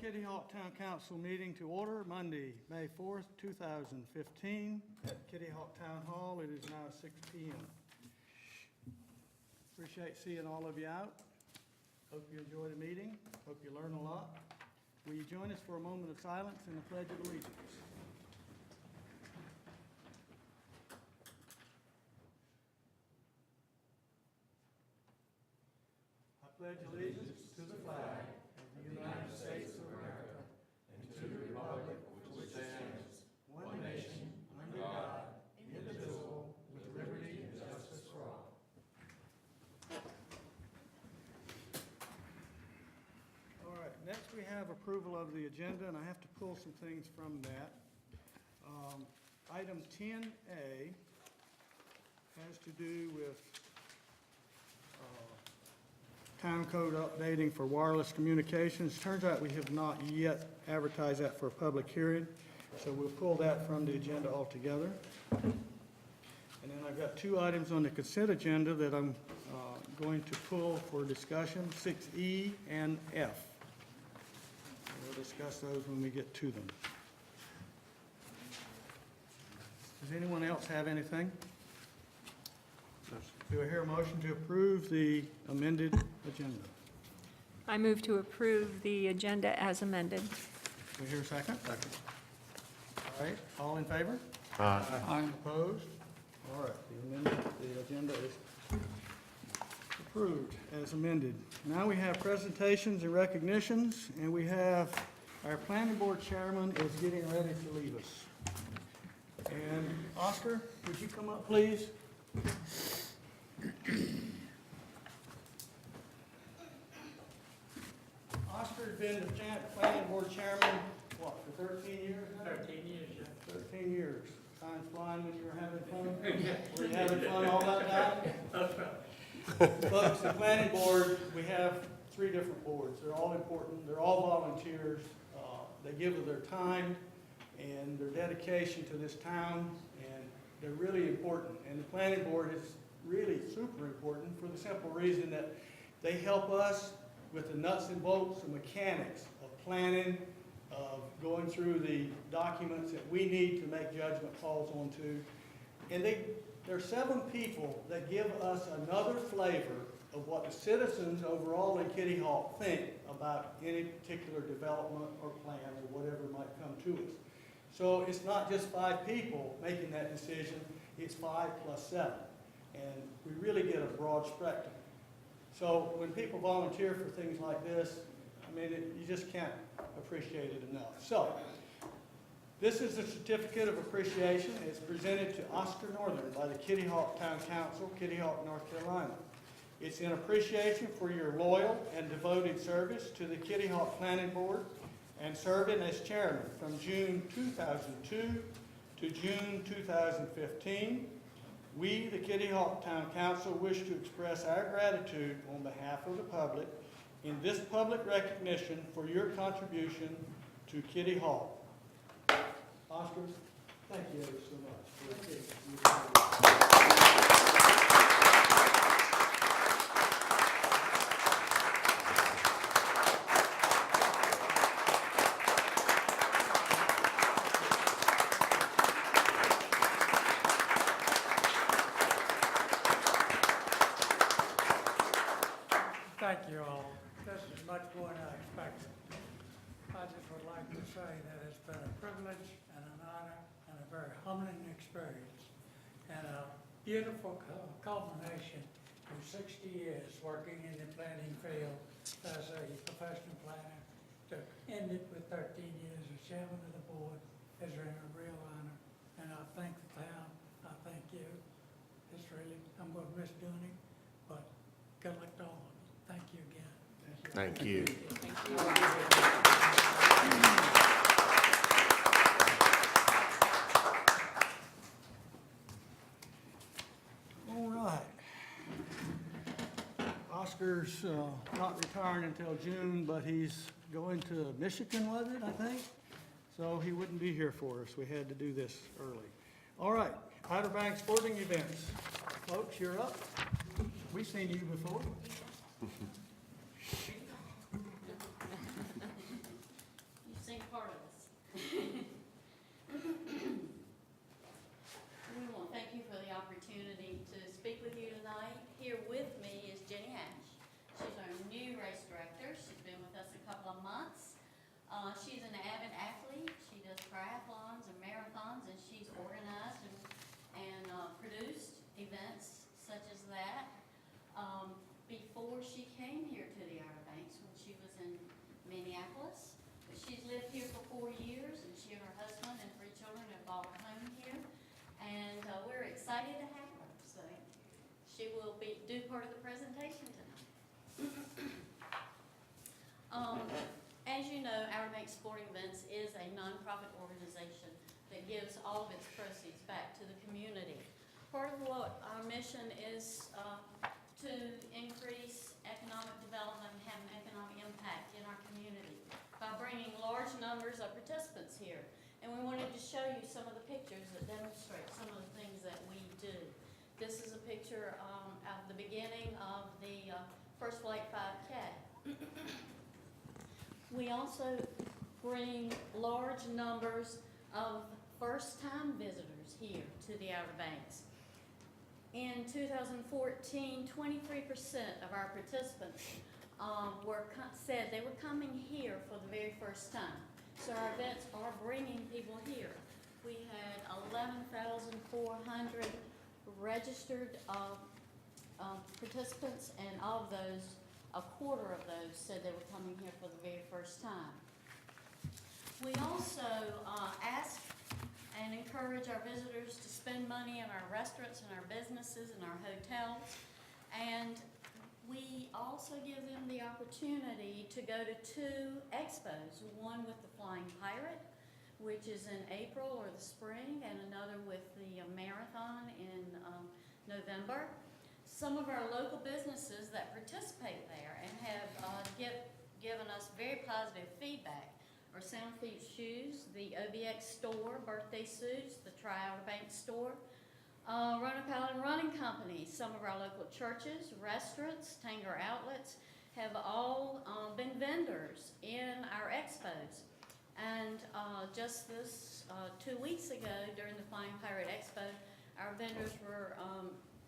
Kitty Hawk Town Council meeting to order Monday, May 4th, 2015 at Kitty Hawk Town Hall. It is now 6 p.m. Appreciate seeing all of you out. Hope you enjoy the meeting. Hope you learn a lot. Will you join us for a moment of silence and the Pledge of Allegiance? I pledge allegiance to the flag of the United States of America and to the republic which stands, one nation, under God, indivisible, with liberty and justice for all. All right, next we have approval of the agenda, and I have to pull some things from that. Item 10A has to do with town code updating for wireless communications. Turns out we have not yet advertised that for a public hearing, so we'll pull that from the agenda altogether. And then I've got two items on the consent agenda that I'm going to pull for discussion, 6E and F. We'll discuss those when we get to them. Does anyone else have anything? Do I hear a motion to approve the amended agenda? I move to approve the agenda as amended. Do I hear a second? Second. All right, all in favor? Aye. Opposed? All right, the agenda is approved as amended. Now we have presentations and recognitions, and we have our planning board chairman is getting ready to leave us. And Oscar, would you come up, please? Oscar's been the planning board chairman, what, for 13 years now? 13 years, yeah. 13 years. Time's flying when you were having fun. Were you having fun all that time? That's right. Folks, the planning board, we have 3 different boards. They're all important. They're all volunteers. They give of their time and their dedication to this town, and they're really important. And the planning board is really super important for the simple reason that they help us with the nuts and bolts and mechanics of planning, of going through the documents that we need to make judgment calls onto. And there are 7 people that give us another flavor of what the citizens overall in Kitty Hawk think about any particular development or plan or whatever might come to us. So it's not just 5 people making that decision, it's 5 plus 7. And we really get a broad spectrum. So when people volunteer for things like this, I mean, you just can't appreciate it enough. So this is a certificate of appreciation. It's presented to Oscar Northern by the Kitty Hawk Town Council, Kitty Hawk, North Carolina. It's in appreciation for your loyal and devoted service to the Kitty Hawk Planning Board and serving as chairman from June 2002 to June 2015. We, the Kitty Hawk Town Council, wish to express our gratitude on behalf of the public in this public recognition for your contribution to Kitty Hawk. Oscar, thank you ever so much. Thank you all. This is much more than I expected. I just would like to say that it's been a privilege and an honor and a very humbling experience and a beautiful culmination of 60 years working in the planning field as a professional planner. To end it with 13 years as chairman of the board is a real honor. And I thank the town. I thank you. It's really, I'm going to miss doing it, but good luck to all of you. Thank you again. Thank you. All right. Oscar's not retiring until June, but he's going to Michigan, was it, I think? So he wouldn't be here for us. We had to do this early. All right, Outer Banks Sporting Events. Folks, you're up. We've seen you before. events such as that. Before she came here to the Outer Banks, when she was in Minneapolis, but she's lived here for 4 years, and she and her husband and 3 children have bought a home here, and we're excited to have her. So she will do part of the presentation tonight. As you know, Outer Banks Sporting Events is a nonprofit organization that gives all of its proceeds back to the community. Part of what our mission is to increase economic development and have an economic impact in our community by bringing large numbers of participants here. And we wanted to show you some of the pictures that demonstrate some of the things that we do. This is a picture of the beginning of the First Flight 5K. We also bring large numbers of first-time visitors here to the Outer Banks. In 2014, 23% of our participants said they were coming here for the very first time. So our events are bringing people here. We had 11,400 registered participants, and of those, a quarter of those said they were coming here for the very first time. We also ask and encourage our visitors to spend money in our restaurants and our businesses and our hotels. And we also give them the opportunity to go to 2 expos, one with the Flying Pirate, which is in April or the spring, and another with the marathon in November. Some of our local businesses that participate there and have given us very positive feedback are Sound Feet Shoes, the OBX store, Birthday Suits, the Outer Banks store, Roanoke Island Running Company. Some of our local churches, restaurants, Tanger outlets have all been vendors in our expos. And just this 2 weeks ago during the Flying Pirate Expo, our vendors were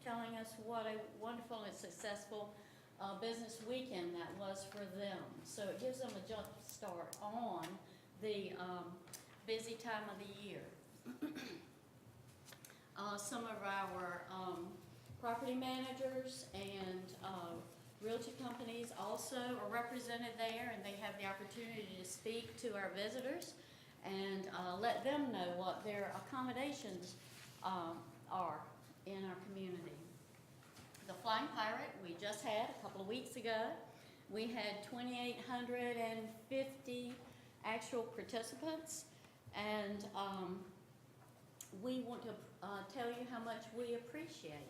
telling us what a wonderful and successful business weekend that was for them. So it gives them a jump start on the busy time of the year. Some of our property managers and realty companies also are represented there, and they have the opportunity to speak to our visitors and let them know what their accommodations are in our community. The Flying Pirate we just had a couple of weeks ago. We had 2,850 actual participants, and we want to tell you how much we appreciate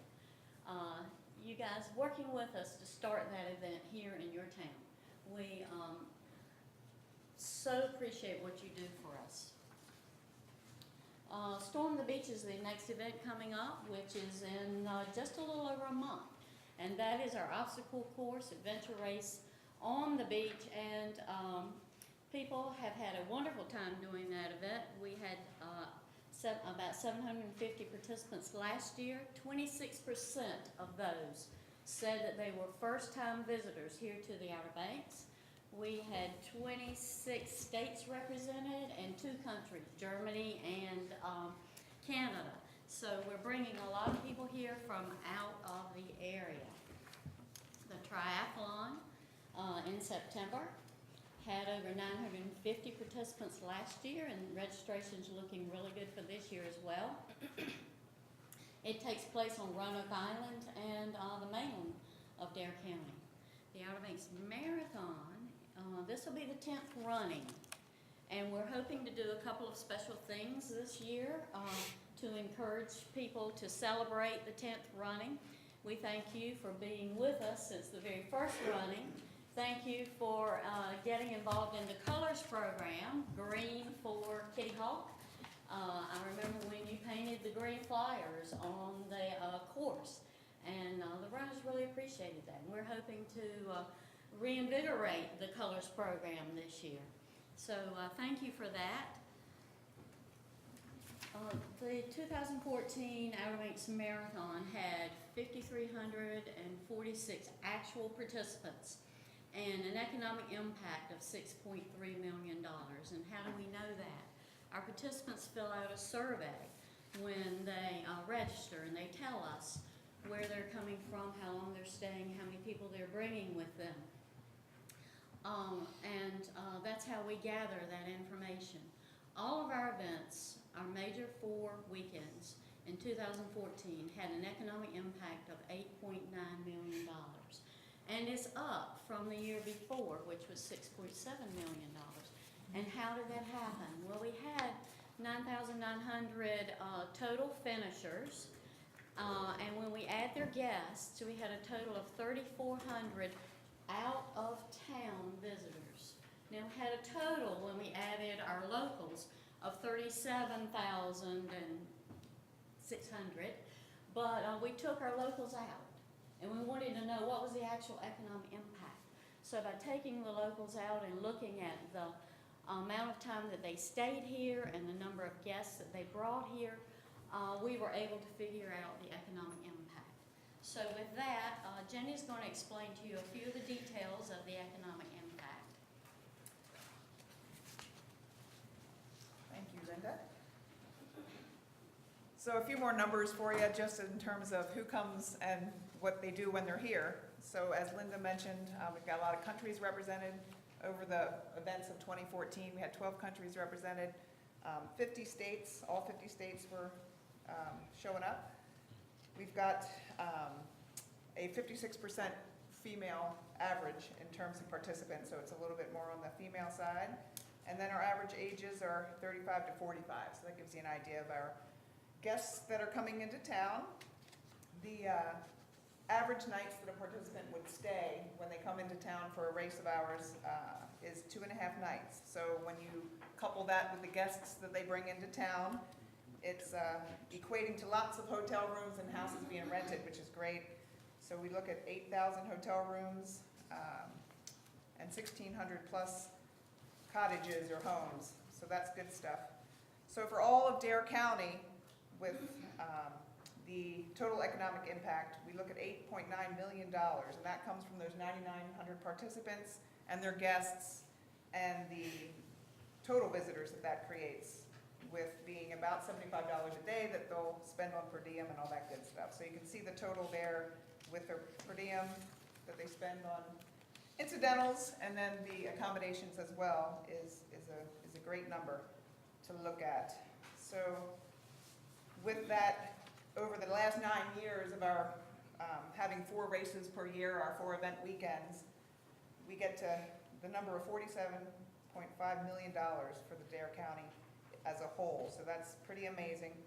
you guys working with us to start that event here in your town. We so appreciate what you do for us. Storm the Beach is the next event coming up, which is in just a little over a month. And that is our obstacle course adventure race on the beach. And people have had a wonderful time doing that event. We had about 750 participants last year. 26% of those said that they were first-time visitors here to the Outer Banks. We had 26 states represented and 2 countries, Germany and Canada. So we're bringing a lot of people here from out of the area. The triathlon in September had over 950 participants last year, and registration's looking really good for this year as well. It takes place on Roanoke Island and the mainland of Dare County. The Outer Banks Marathon, this will be the 10th running, and we're hoping to do a couple of special things this year to encourage people to celebrate the 10th running. We thank you for being with us since the very first running. Thank you for getting involved in the Colors program, green for Kitty Hawk. I remember when you painted the green flyers on the course, and the runners really appreciated that. And we're hoping to reinvigorate the Colors program this year. So thank you for that. The 2014 Outer Banks Marathon had 5,346 actual participants and an economic impact of $6.3 million. And how do we know that? Our participants fill out a survey when they register, and they tell us where they're coming from, how long they're staying, how many people they're bringing with them. That's how we gather that information. All of our events, our major 4 weekends in 2014, had an economic impact of $8.9 million. And it's up from the year before, which was $6.7 million. And how did that happen? Well, we had 9,900 total finishers, and when we add their guests, we had a total of 3,400 out-of-town visitors. Now, we had a total, when we added our locals, of 37,600, but we took our locals out, and we wanted to know what was the actual economic impact. So by taking the locals out and looking at the amount of time that they stayed here and the number of guests that they brought here, we were able to figure out the economic impact. So with that, Jenny's going to explain to you a few of the details of the economic impact. Thank you, Linda. So a few more numbers for you, just in terms of who comes and what they do when they're here. So as Linda mentioned, we've got a lot of countries represented. Over the events of 2014, we had 12 countries represented, 50 states, all 50 states were showing up. We've got a 56% female average in terms of participants, so it's a little bit more on the female side. And then our average ages are 35 to 45, so that gives you an idea of our guests that are coming into town. The average nights that a participant would stay when they come into town for a race of ours is 2.5 nights. So when you couple that with the guests that they bring into town, it's equating to lots of hotel rooms and houses being rented, which is great. So we look at 8,000 hotel rooms and 1,600 plus cottages or homes. So that's good stuff. So for all of Dare County, with the total economic impact, we look at $8.9 million, and that comes from those 9,900 participants and their guests and the total visitors that creates, with being about $75 a day that they'll spend on per diem and all that good stuff. So you can see the total there with their per diem that they spend on incidentals, and then the accommodations as well is a great number to look at. So with that, over the last 9 years of our having 4 races per year, our 4 event weekends, we get to the number of $47.5 million for the Dare County as a whole. So that's pretty amazing.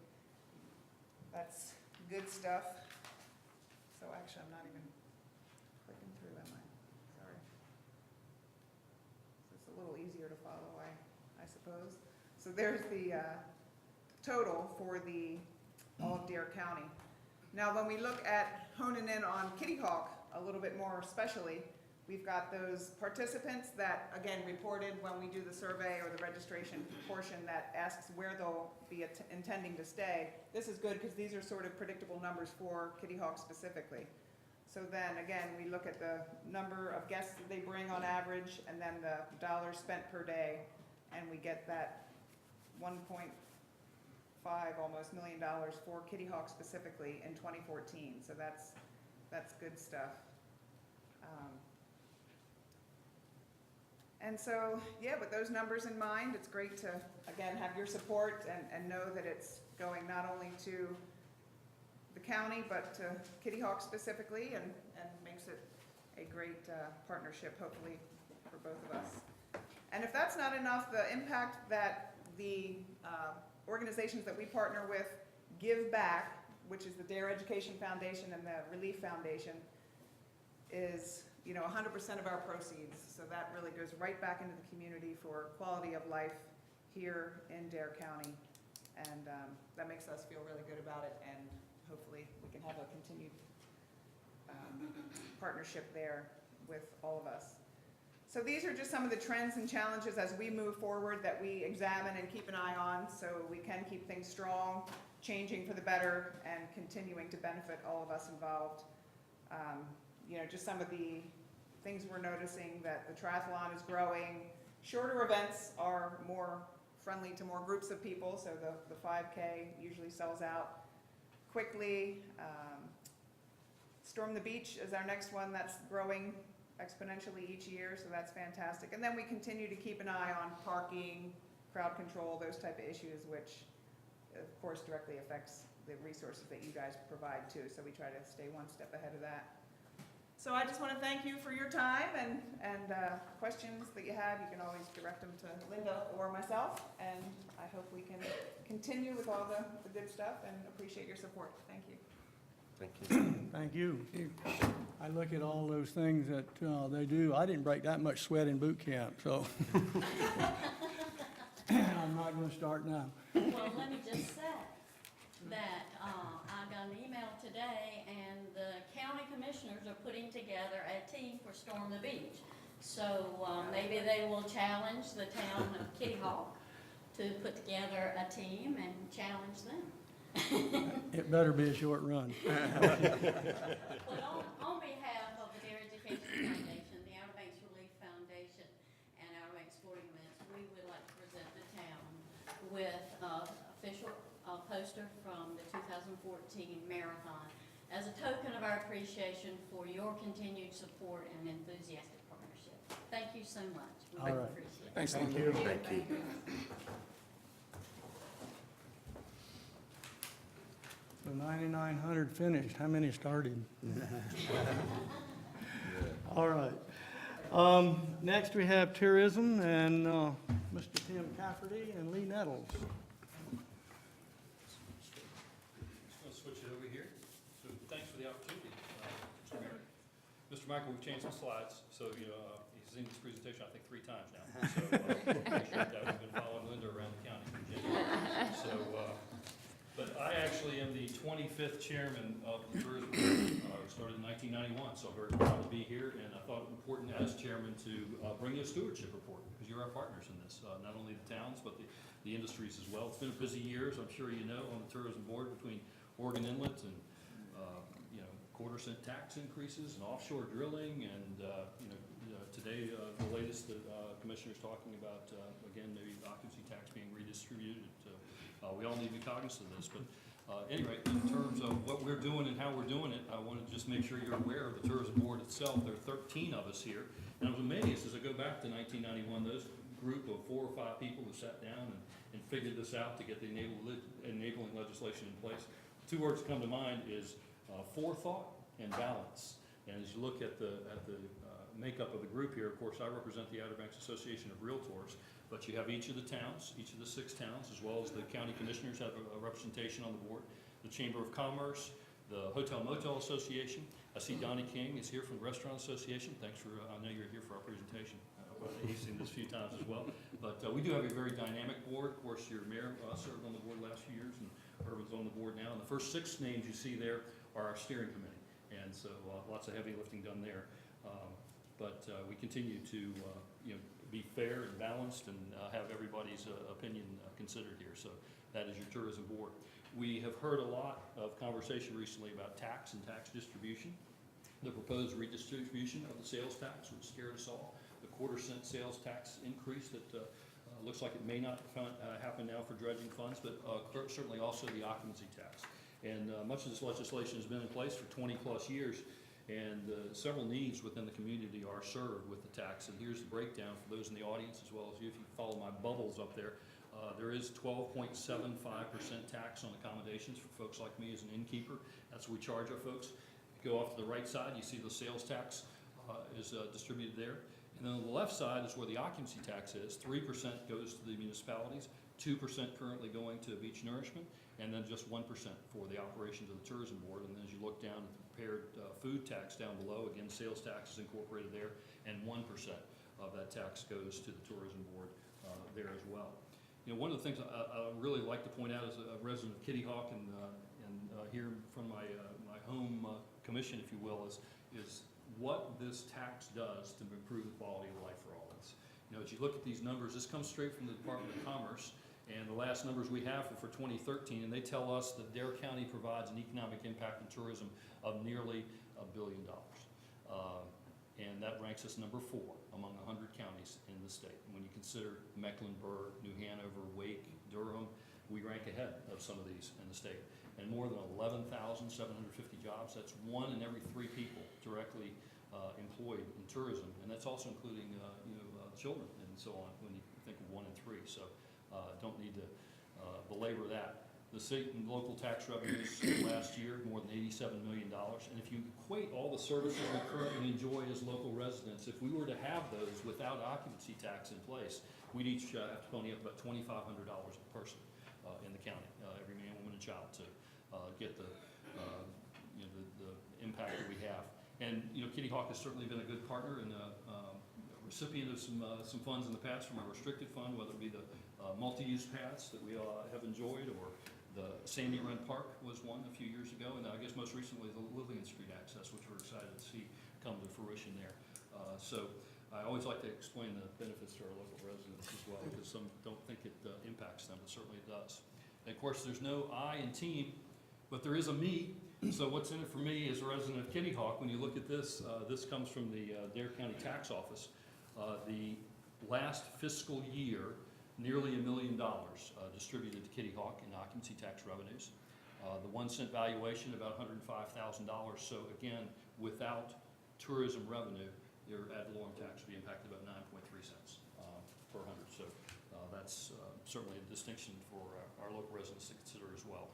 That's good stuff. So actually, I'm not even clicking through, am I? Sorry. So it's a little easier to follow, I suppose. So there's the total for the all of Dare County. Now, when we look at honing in on Kitty Hawk a little bit more especially, we've got those participants that, again, reported when we do the survey or the registration portion that asks where they'll be intending to stay. This is good because these are sort of predictable numbers for Kitty Hawk specifically. So then, again, we look at the number of guests that they bring on average and then the dollars spent per day, and we get that 1.5 almost $1 million for Kitty Hawk specifically in 2014. So that's good stuff. And so, yeah, with those numbers in mind, it's great to, again, have your support and know that it's going not only to the county, but to Kitty Hawk specifically, and makes it a great partnership, hopefully, for both of us. And if that's not enough, the impact that the organizations that we partner with give back, which is the Dare Education Foundation and the Relief Foundation, is 100% of our proceeds. So that really goes right back into the community for quality of life here in Dare County. And that makes us feel really good about it, and hopefully we can have a continued partnership there with all of us. So these are just some of the trends and challenges as we move forward that we examine and keep an eye on, so we can keep things strong, changing for the better, and continuing to benefit all of us involved. Just some of the things we're noticing, that the triathlon is growing. Shorter events are more friendly to more groups of people, so the 5K usually sells out quickly. Storm the Beach is our next one that's growing exponentially each year, so that's fantastic. And then we continue to keep an eye on parking, crowd control, those type of issues, which of course directly affects the resources that you guys provide too, so we try to stay one step ahead of that. So I just want to thank you for your time, and questions that you have, you can always direct them to Linda or myself, and I hope we can continue with all the good stuff, and appreciate your support. Thank you. Thank you. Thank you. I look at all those things that they do. I didn't break that much sweat in boot camp, so I'm not going to start now. Well, let me just say that I got an email today, and the county commissioners are putting together a team for Storm the Beach. So maybe they will challenge the town of Kitty Hawk to put together a team and challenge them. It better be a short run. But on behalf of the Dairy Education Foundation, the Outer Banks Relief Foundation, and Outer Banks Sporting Events, we would like to present the town with an official poster from the 2014 Marathon as a token of our appreciation for your continued support and enthusiastic partnership. Thank you so much. We All really right. appreciate it. Thanks, Thank Linda. you. Thank you. So 9,900 finished. How many started? All right. Next, we have tourism, and Mr. Tim Cafferty and Lee Nettles. Just going to switch it over here. So thanks for the opportunity, Mr. Mayor. Mr. Michael, we've changed some slides, so he's seen this presentation, I think, 3 times now. So appreciate that. We've been following Linda around the county. So, but I actually am the 25th chairman of the tourism board. Started in 1991, so I'm very proud to be here, and I thought it important as chairman to bring you a stewardship report, because you're our partners in this, not only the towns, but the industries as well. It's been a busy year, as I'm sure you know, on the tourism board between Oregon Inlet and, quarter-cent tax increases and offshore drilling, and, today, the latest that Commissioner's talking about, again, maybe occupancy tax being redistributed. We all need to be cognizant of this, but anyway, in terms of what we're doing and how we're doing it, I wanted to just make sure you're aware of the tourism board itself. There are 13 of us here, and I was amazed as I go back to 1991, those group of 4 or 5 people who sat down and figured this out to get the enabling legislation in place. 2 words that come to mind is forethought and balance. And as you look at the makeup of the group here, of course, I represent the Outer Banks Association of Realtors, but you have each of the towns, each of the 6 towns, as well as the county commissioners have a representation on the board, the Chamber of Commerce, the Hotel Motel Association. I see Donnie King is here from the Restaurant Association. Thanks for, I know you're here for our presentation. He's seen this a few times as well. But we do have a very dynamic board. Of course, your mayor served on the board the last few years, and Urban's on the board now. And the first 6 names you see there are our steering committee. And so lots of heavy lifting done there. But we continue to be fair and balanced and have everybody's opinion considered here. So that is your tourism board. We have heard a lot of conversation recently about tax and tax distribution. The proposed redistribution of the sales tax, which scared us all. The quarter-cent sales tax increase that looks like it may not happen now for dredging funds, but certainly also the occupancy tax. And much of this legislation has been in place for 20-plus years, and several needs within the community are served with the tax. And here's the breakdown for those in the audience as well as you. If you follow my bubbles up there, there is 12.75% tax on accommodations for folks like me as an innkeeper. That's what we charge our folks. If you go off to the right side, you see the sales tax is distributed there. And then on the left side is where the occupancy tax is. 3% goes to the municipalities, 2% currently going to beach nourishment, and then just 1% for the operations of the tourism board. And then as you look down at the prepared food tax down below, again, sales tax is incorporated there, and 1% of that tax goes to the tourism board there as well. You know, one of the things I really like to point out as a resident of Kitty Hawk and here from my home commission, if you will, is what this tax does to improve the quality of life for all of us. You know, as you look at these numbers, this comes straight from the Department of Commerce, and the last numbers we have are for 2013, and they tell us that Dare County provides an economic impact in tourism of nearly $1 billion. And that ranks us number 4 among 100 counties in the state. And when you consider Mecklenburg, New Hanover, Wake, Durham, we rank ahead of some of these in the state. And more than 11,750 jobs, that's 1 in every 3 people directly employed in tourism, and that's also including children and so on when you think of 1 in 3. So don't need to belabor that. The state and local tax revenues last year, more than $87 million. And if you equate all the services we currently enjoy as local residents, if we were to have those without occupancy tax in place, we'd each have to pony up about $2,500 a person in the county, every man, woman, and child, to get the impact that we have. And Kitty Hawk has certainly been a good partner and a recipient of some funds in the past from our restricted fund, whether it be the multi-use paths that we have enjoyed, or the Sandy Run Park was one a few years ago, and I guess most recently the Lillian Street access, which we're excited to see come to fruition there. So I always like to explain the benefits to our local residents as well, because some don't think it impacts them, but certainly it does. And of course, there's no I in team, but there is a me. So what's in it for me as a resident of Kitty Hawk? When you look at this, this comes from the Dare County Tax Office. The last fiscal year, nearly $1 million distributed to Kitty Hawk in occupancy tax revenues. The 1 cent valuation, about $105,000. So again, without tourism revenue, your ad valorem tax would be impacted about 9.3 cents per hundred. So that's certainly a distinction for our local residents to consider as well.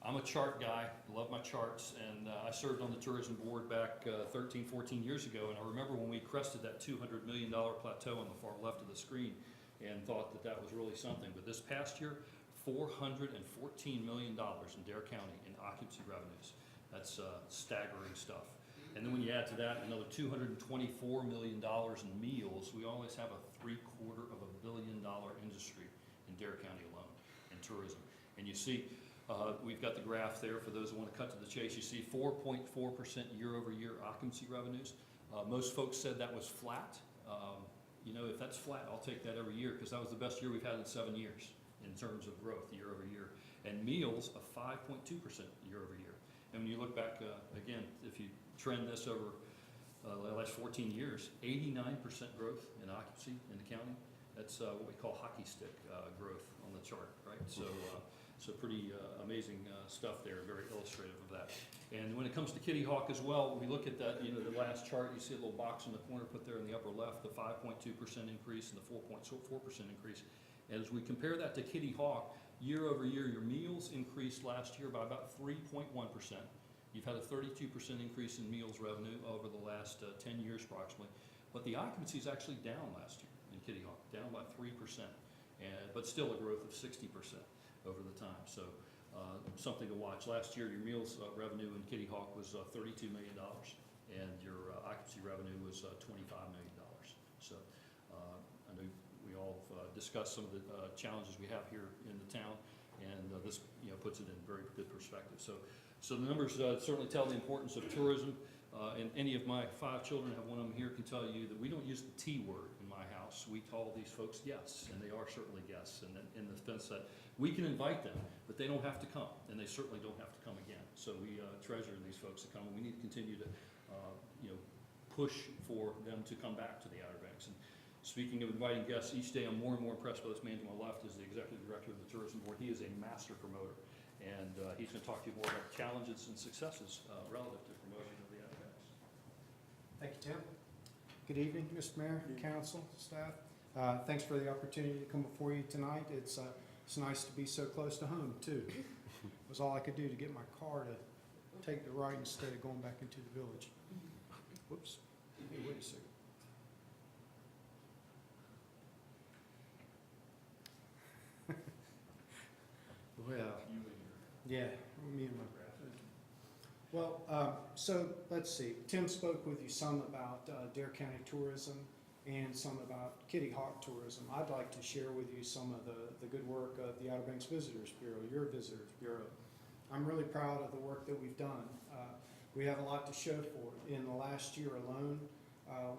I'm a chart guy, love my charts, and I served on the tourism board back 13, 14 years ago, and I remember when we crested that $200 million plateau on the far left of the screen and thought that that was really something. But this past year, $414 million in Dare County in occupancy revenues. That's staggering stuff. And then when you add to that another $224 million in meals, we always have a $750 million industry in Dare County alone in tourism. And you see, we've got the graph there for those who want to cut to the chase. You see 4.4% year-over-year occupancy revenues. Most folks said that was flat. If that's flat, I'll take that every year, because that was the best year we've had in 7 years in terms of growth year over year. And meals, a 5.2% year over year. And when you look back, again, if you trend this over the last 14 years, 89% growth in occupancy in the county. That's what we call hockey stick growth on the chart, right? So pretty amazing stuff there, very illustrative of that. And when it comes to Kitty Hawk as well, when we look at that, the last chart, you see a little box in the corner put there in the upper left, the 5.2% increase and the 4.4% increase. And as we compare that to Kitty Hawk, year over year, your meals increased last year by about 3.1%. You've had a 32% increase in meals revenue over the last 10 years approximately. But the occupancy is actually down last year in Kitty Hawk, down by 3%, but still a growth of 60% over the time. So something to watch. Last year, your meals revenue in Kitty Hawk was $32 million, and your occupancy revenue was $25 million. So I know we all discussed some of the challenges we have here in the town, and this puts it in very good perspective. So the numbers certainly tell the importance of tourism. And any of my 5 children, I have one of them here, can tell you that we don't use the T word in my house. We call these folks guests, and they are certainly guests, and in the sense that we can invite them, but they don't have to come, and they certainly don't have to come again. So we treasure these folks that come, and we need to continue to push for them to come back to the Outer Banks. And speaking of inviting guests, each day I'm more and more impressed by this man to my left is the executive director of the tourism board. He is a master promoter, and he's going to talk to you more about challenges and successes relative to promotion of the Outer Banks. Thank you, Tim. Good evening, Mr. Mayor, council, staff. Thanks for the opportunity to come before you tonight. It's nice to be so close to home, too. It was all I could do to get my car to take the right instead of going back into the village. Whoops. Hey, wait a second. Well, yeah, me and my well, so let's see. Tim spoke with you some about Dare County tourism and some about Kitty Hawk tourism. I'd like to share with you some of the good work of the Outer Banks Visitors Bureau, your Visitors Bureau. I'm really proud of the work that we've done. We have a lot to show for it. In the last year alone,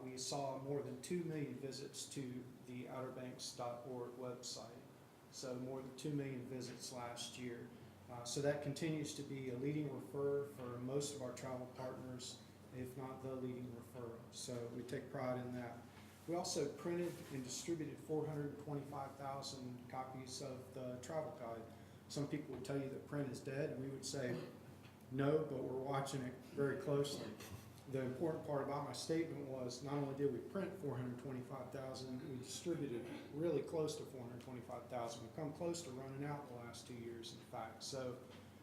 we saw more than 2 million visits to the outerbanks.org website. So more than 2 million visits last year. So that continues to be a leading referrer for most of our travel partners, if not the leading referrer. So we take pride in that. We also printed and distributed 425,000 copies of the travel guide. Some people would tell you that print is dead, and we would say, no, but we're watching it very closely. The important part about my statement was not only did we print 425,000, we distributed really close to 425,000. We've come close to running out the last 2 years, in fact. So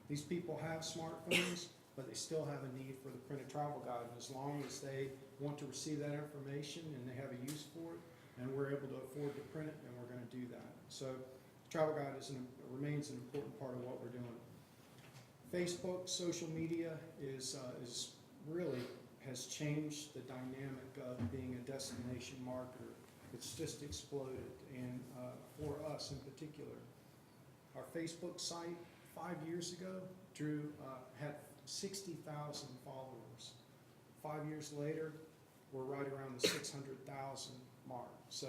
these people have smartphones, but they still have a need for the printed travel guide. And as long as they want to receive that information and they have a use for it, and we're able to afford to print it, then we're going to do that. So travel guide remains an important part of what we're doing. Facebook, social media is really has changed the dynamic of being a destination marketer. It's just exploded, and for us in particular. Our Facebook site 5 years ago had 60,000 followers. 5 years later, we're right around the 600,000 mark, so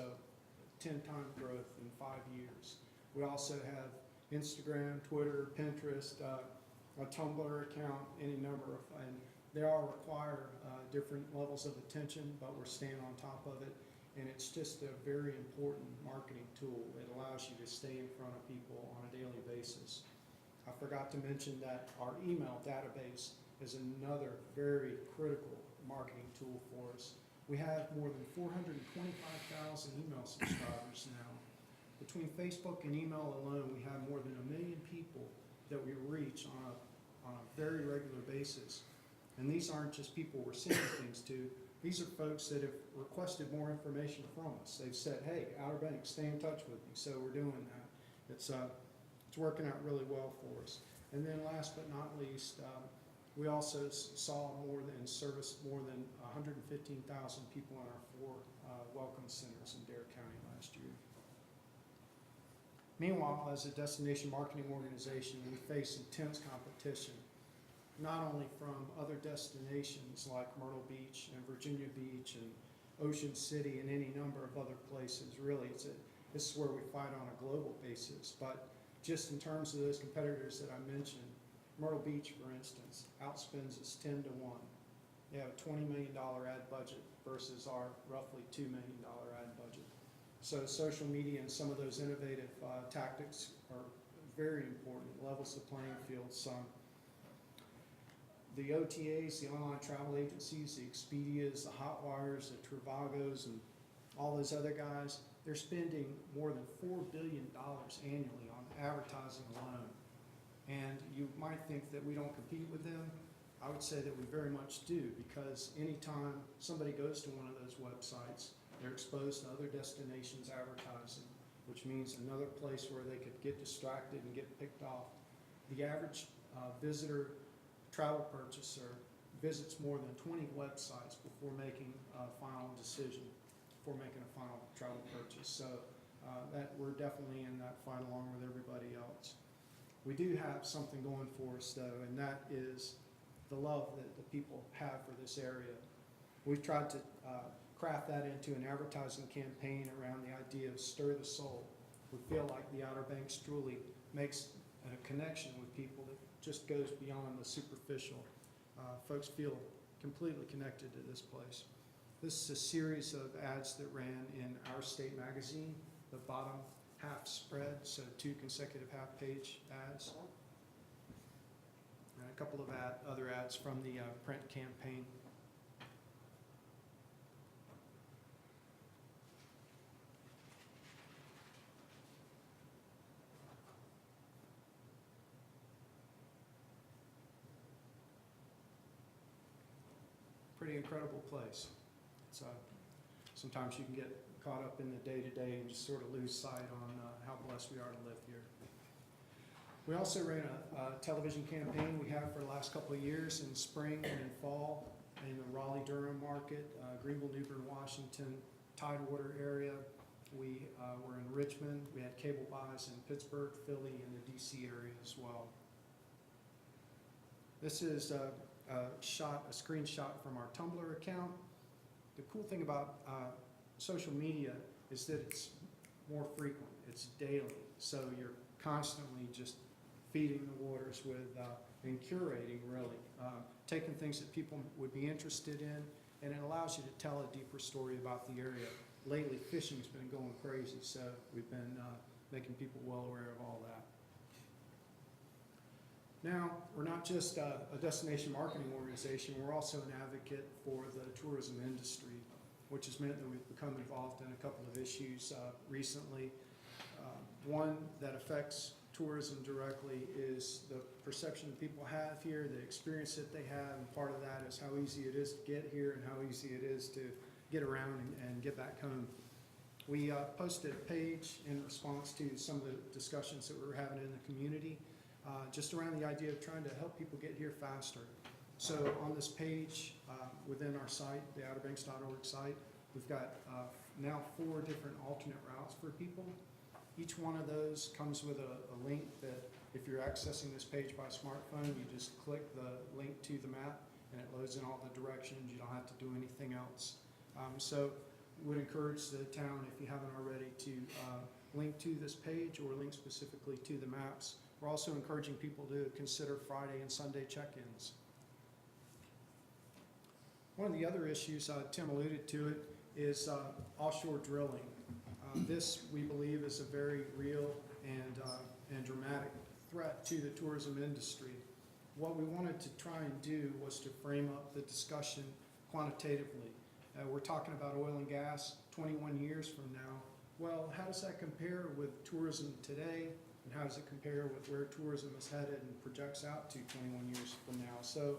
10-time growth in 5 years. We also have Instagram, Twitter, Pinterest, a Tumblr account, any number of, and they all require different levels of attention, but we're staying on top of it, and it's just a very important marketing tool. It allows you to stay in front of people on a daily basis. I forgot to mention that our email database is another very critical marketing tool for us. We have more than 425,000 email subscribers now. Between Facebook and email alone, we have more than 1 million people that we reach on a very regular basis. And these aren't just people we're sending things to. These are folks that have requested more information from us. They've said, hey, Outer Banks, stay in touch with me. So we're doing that. It's working out really well for us. And then last but not least, we also serviced more than 115,000 people in our 4 welcome centers in Dare County last year. Meanwhile, as a destination marketing organization, we face intense competition, not only from other destinations like Myrtle Beach and Virginia Beach and Ocean City and any number of other places. Really, this is where we fight on a global basis. But just in terms of those competitors that I mentioned, Myrtle Beach, for instance, outspends us 10 to 1. They have a $20 million ad budget versus our roughly $2 million ad budget. So social media and some of those innovative tactics are very important, levels the playing field some. The OTAs, the online travel agencies, the Expedias, the Hotwires, the Trivagos, and all those other guys, they're spending more than $4 billion annually on advertising alone. And you might think that we don't compete with them. I would say that we very much do, because anytime somebody goes to one of those websites, they're exposed to other destinations advertising, which means another place where they could get distracted and get picked off. The average visitor travel purchaser visits more than 20 websites before making a final decision, before making a final travel purchase. So that we're definitely in that fight along with everybody else. We do have something going for us though, and that is the love that the people have for this area. We've tried to craft that into an advertising campaign around the idea of stir the soul. We feel like the Outer Banks truly makes a connection with people that just goes beyond the superficial. Folks feel completely connected to this place. This is a series of ads that ran in Our State magazine, the bottom half spread, so 2 consecutive half-page ads. And a couple of other ads from the print campaign. Pretty incredible place. It's, sometimes you can get caught up in the day-to-day and just sort of lose sight on how blessed we are to live here. We also ran a television campaign we have for the last couple of years in spring and in fall in the Raleigh-Durham market, Greenville, New Bern, Washington, Tidewater area. We were in Richmond. We had cable buys in Pittsburgh, Philly, and the DC area as well. This is a screenshot from our Tumblr account. The cool thing about social media is that it's more frequent. It's daily. So you're constantly just feeding the waters with and curating, really, taking things that people would be interested in, and it allows you to tell a deeper story about the area. lately fishing's been going crazy, so we've been making people well aware of all that. Now, we're not just a destination marketing organization, we're also an advocate for the tourism industry, which has meant that we've become involved in a couple of issues recently. One that affects tourism directly is the perception people have here, the experience that they have, and part of that is how easy it is to get here and how easy it is to get around and get back home. We posted a page in response to some of the discussions that we were having in the community, just around the idea of trying to help people get here faster. So on this page within our site, the outerbanks.org site, we've got now 4 different alternate routes for people. Each one of those comes with a link that if you're accessing this page by smartphone, you just click the link to the map and it loads in all the directions. You don't have to do anything else. So would encourage the town, if you haven't already, to link to this page or link specifically to the maps. We're also encouraging people to consider Friday and Sunday check-ins. One of the other issues, Tim alluded to it, is offshore drilling. This, we believe, is a very real and dramatic threat to the tourism industry. What we wanted to try and do was to frame up the discussion quantitatively. We're talking about oil and gas 21 years from now. Well, how does that compare with tourism today? And how does it compare with where tourism is headed and projects out to 21 years from now? So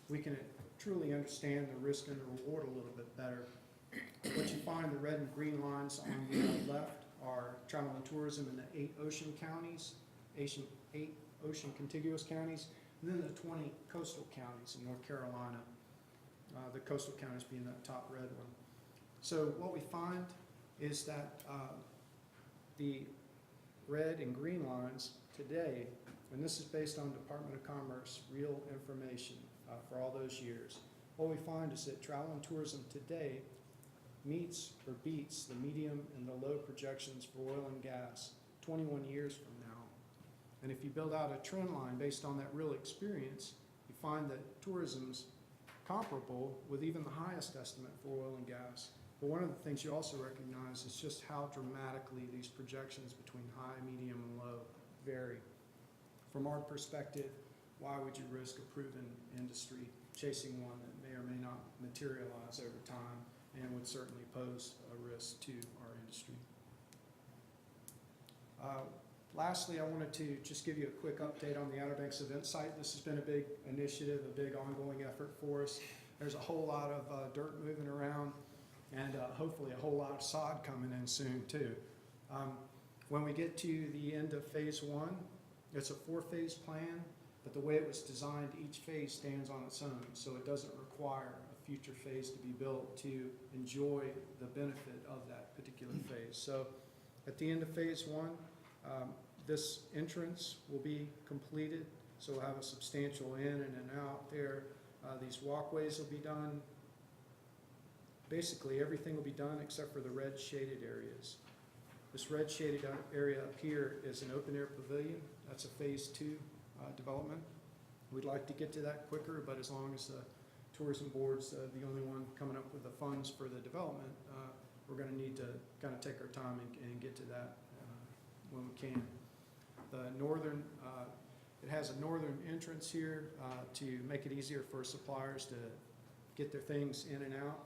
we can truly understand the risk and the reward a little bit better. What you find, the red and green lines on the left are travel and tourism in the 8 ocean counties, 8 ocean contiguous counties, and then the 20 coastal counties in North Carolina, the coastal counties being that top red one. So what we find is that the red and green lines today, and this is based on Department of Commerce real information for all those years, what we find is that travel and tourism today meets or beats the medium and the low projections for oil and gas 21 years from now. And if you build out a trend line based on that real experience, you find that tourism's comparable with even the highest estimate for oil and gas. But one of the things you also recognize is just how dramatically these projections between high, medium, and low vary. From our perspective, why would you risk a proven industry chasing one that may or may not materialize over time and would certainly pose a risk to our industry? Lastly, I wanted to just give you a quick update on the Outer Banks event site. This has been a big initiative, a big ongoing effort for us. There's a whole lot of dirt moving around and hopefully a whole lot of sod coming in soon too. When we get to the end of phase 1, it's a 4-phase plan, but the way it was designed, each phase stands on its own, so it doesn't require a future phase to be built to enjoy the benefit of that particular phase. So at the end of phase 1, this entrance will be completed, so we'll have a substantial in and an out there. These walkways will be done. Basically, everything will be done except for the red shaded areas. This red shaded area up here is an open air pavilion. That's a phase 2 development. We'd like to get to that quicker, but as long as the tourism board's the only one coming up with the funds for the development, we're going to need to kind of take our time and get to that when we can. The northern, it has a northern entrance here to make it easier for suppliers to get their things in and out.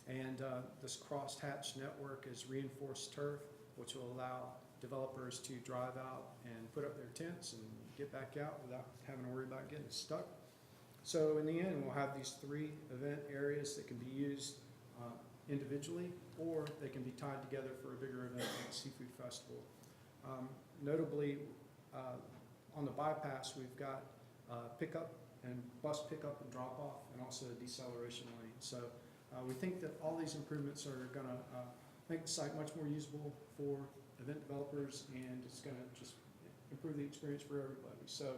And this cross-hatch network is reinforced turf, which will allow developers to drive out and put up their tents and get back out without having to worry about getting stuck. So in the end, we'll have these 3 event areas that can be used individually, or they can be tied together for a bigger event like the Seafood Festival. Notably, on the bypass, we've got pickup and bus pickup and drop off, and also a deceleration lane. So we think that all these improvements are going to make the site much more usable for event developers, and it's going to just improve the experience for everybody. So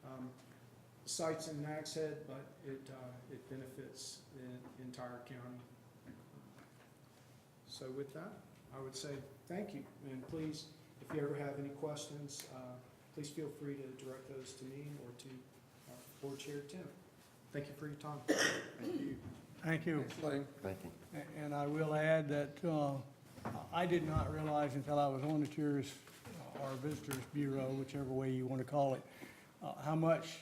the site's in Nags Head, but it benefits the entire county. So with that, I would say thank you, and please, if you ever have any questions, please feel free to direct those to me or to our board chair, Tim. Thank you for your time. Thank you. Thank you. Thank you. And I will add that I did not realize until I was on the Tourist or Visitors Bureau, whichever way you want to call it, how much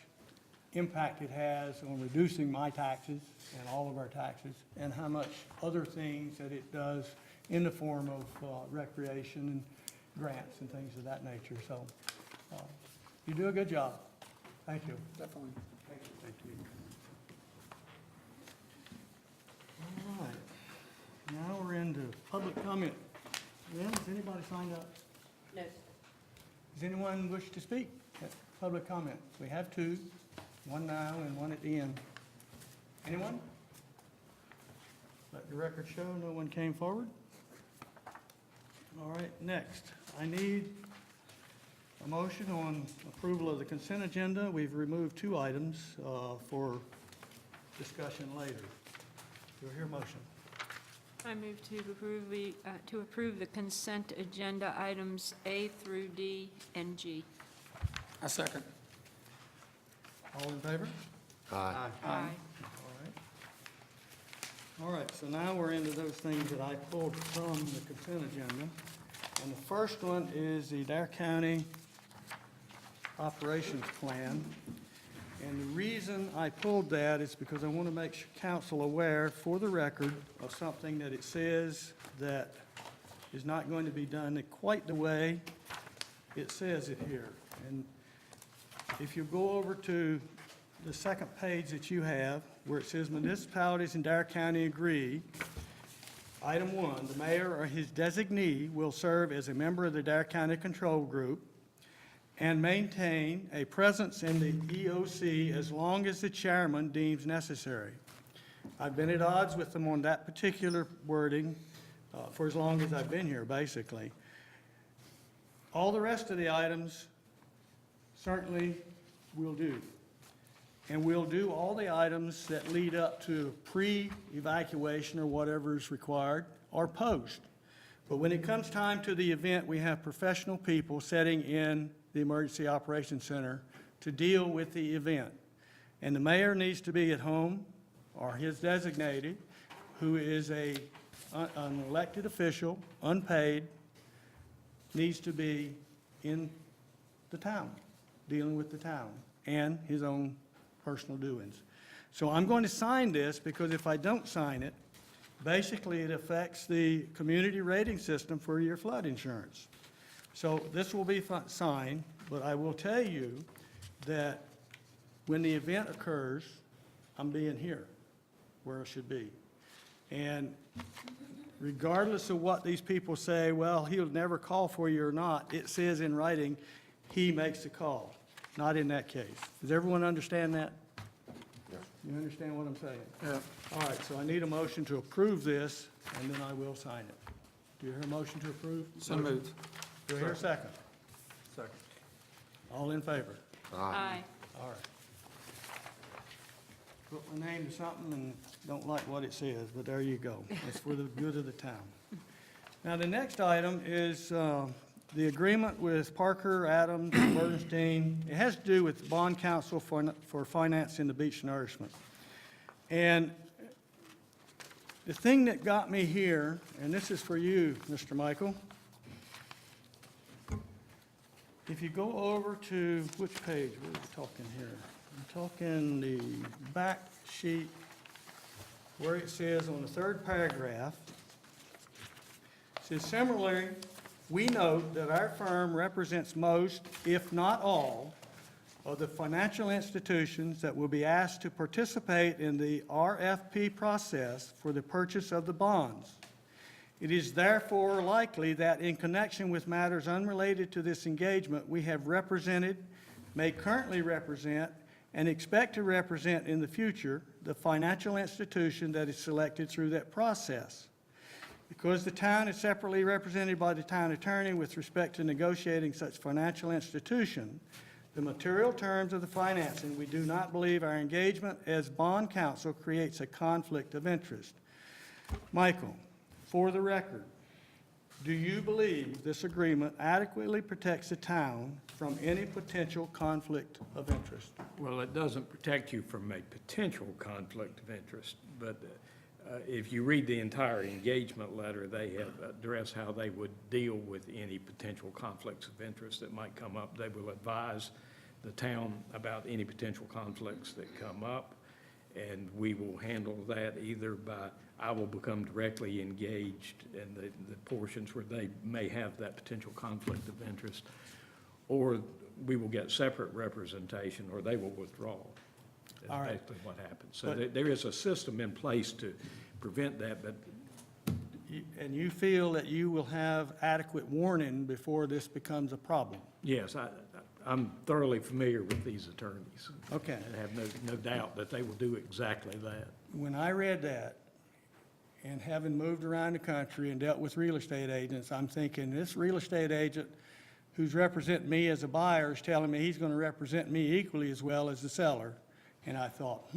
impact it has on reducing my taxes and all of our taxes, and how much other things that it does in the form of recreation and grants and things of that nature. So you do a good job. Thank you. Definitely. Thank you. All right. Now we're into public comment. Lynn, has anybody signed up? No. Does anyone wish to speak at public comment? We have two, one now and one at the end. Anyone? Let the record show no one came forward. All right, next, I need a motion on approval of the consent agenda. We've removed two items for discussion later. Do I hear a motion? I move to approve the consent agenda items A through D and G. I second. All in favor? Aye. Aye. All right, so now we're into those things that I pulled from the consent agenda. And the first one is the Dare County Operations Plan. And the reason I pulled that is because I want to make council aware, for the record, of something that it says that is not going to be done quite the way it says it here. And if you go over to the second page that you have, where it says municipalities in Dare County agree, item 1, the mayor or his designee will serve as a member of the Dare County Control Group and maintain a presence in the EOC as long as the chairman deems necessary. I've been at odds with them on that particular wording for as long as I've been here, basically. All the rest of the items certainly will do. And we'll do all the items that lead up to pre-evacuation or whatever is required, or post. But when it comes time to the event, we have professional people sitting in the Emergency Operations Center to deal with the event. And the mayor needs to be at home, or his designated, who is an elected official, unpaid, needs to be in the town, dealing with the town, and his own personal doings. So I'm going to sign this, because if I don't sign it, basically it affects the community rating system for your flood insurance. So this will be signed, but I will tell you that when the event occurs, I'm being here where I should be. And regardless of what these people say, well, he'll never call for you or not, it says in writing, he makes the call. Not in that case. Does everyone understand that? Yes. You understand what I'm saying? Yeah. All right, so I need a motion to approve this, and then I will sign it. Do you hear a motion to approve? So moved. Do I hear a second? Second. All in favor? Aye. All right. Put my name to something and don't like what it says, but there you go. It's for the good of the town. Now, the next item is the agreement with Parker, Adams, Bernstein. It has to do with bond counsel for financing the beach nourishment. And the thing that got me here, and this is for you, Mr. Michael. If you go over to, which page? What are we talking here? I'm talking the back sheet where it says on the third paragraph, it says, similarly, we note that our firm represents most, if not all, of the financial institutions that will be asked to participate in the RFP process for the purchase of the bonds. It is therefore likely that in connection with matters unrelated to this engagement, we have represented, may currently represent, and expect to represent in the future the financial institution that is selected through that process. Because the town is separately represented by the town attorney with respect to negotiating such financial institution, the material terms of the financing, we do not believe our engagement as bond counsel creates a conflict of interest. Michael, for the record, do you believe this agreement adequately protects the town from any potential conflict of interest? Well, it doesn't protect you from a potential conflict of interest, but if you read the entire engagement letter, they have addressed how they would deal with any potential conflicts of interest that might come up. They will advise the town about any potential conflicts that come up, and we will handle that either by, I will become directly engaged in the portions where they may have that potential conflict of interest, or we will get separate representation, or they will withdraw. That's All right. basically what happens. So But- there is a system in place to prevent that, but And you feel that you will have adequate warning before this becomes a problem? yes, I'm thoroughly familiar with these attorneys. Okay. And have no doubt that they will do exactly that. When I read that, and having moved around the country and dealt with real estate agents, I'm thinking, this real estate agent who's representing me as a buyer is telling me he's going to represent me equally as well as the seller. And I thought,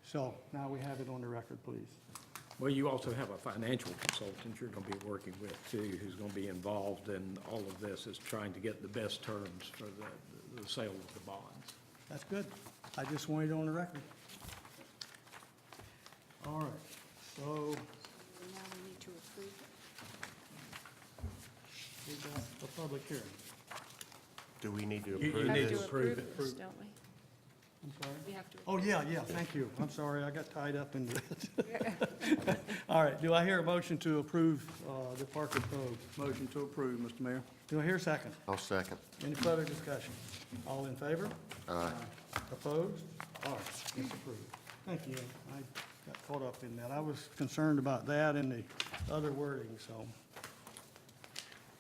So now we have it on the record, please. Well, you also have a financial consultant you're going to be working with too, who's going to be involved in all of this, is trying to get the best terms for the sale of the bonds. That's good. I just wanted it on the record. All right, so Now we need to approve it. we got the public hearing. Do we need to You approve We have need to this? to approve approve it. this, don't we? I'm sorry? We have to. Oh, yeah, thank you. I'm sorry, I got tied up into this. All right, do I hear a motion to approve the Parker Cove? Motion to approve, Mr. Mayor. Do I hear a second? I'll second. Any further discussion? All in favor? Aye. Opposed? All right, it's approved. Thank you. I got caught up in that. I was concerned about that and the other wording, so.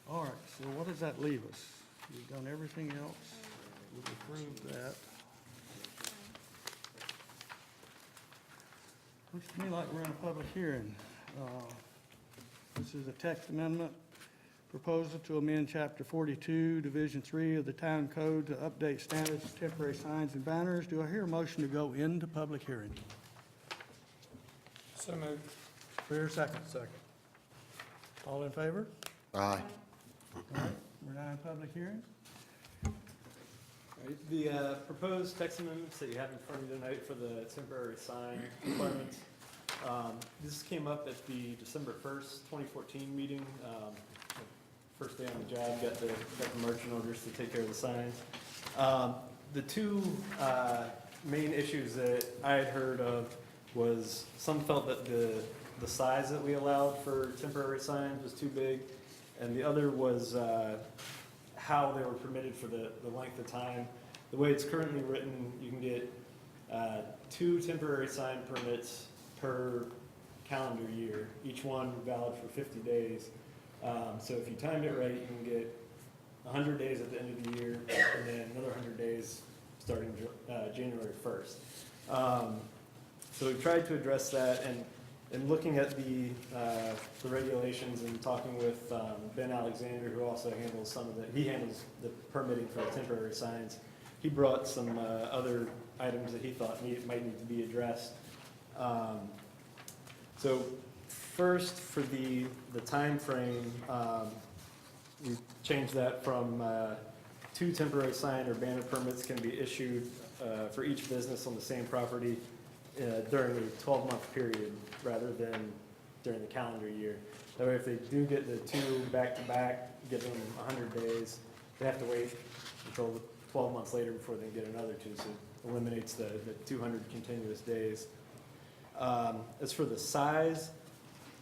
All right, so what does that leave us? We've done everything else. We've approved that. Looks to me like we're in a public hearing. This is a text amendment, proposal to amend Chapter 42, Division 3 of the Town Code to update standards for temporary signs and banners. Do I hear a motion to go into public hearing? So moved. Do I hear a second? Second. All in favor? Aye. All right, we're now in public hearing. All right, the proposed text amendments that you have in front of you tonight for the temporary sign requirements, this came up at the December 1st, 2014 meeting. First day on the job, got the merchant orders to take care of the signs. The two main issues that I had heard of was some felt that the size that we allowed for temporary signs was too big, and the other was how they were permitted for the length of time. The way it's currently written, you can get 2 temporary sign permits per calendar year, each one valid for 50 days. So if you timed it right, you can get 100 days at the end of the year, and then another 100 days starting January 1st. So we've tried to address that, and looking at the regulations and talking with Ben Alexander, who also handles he handles the permitting for the temporary signs. He brought some other items that he thought might need to be addressed. So first, for the time frame, we changed that from 2 temporary sign or banner permits can be issued for each business on the same property during a 12-month period rather than during the calendar year. That way, if they do get the 2 back-to-back, give them 100 days, they have to wait until 12 months later before they get another 2, so it eliminates the 200 continuous days. As for the size,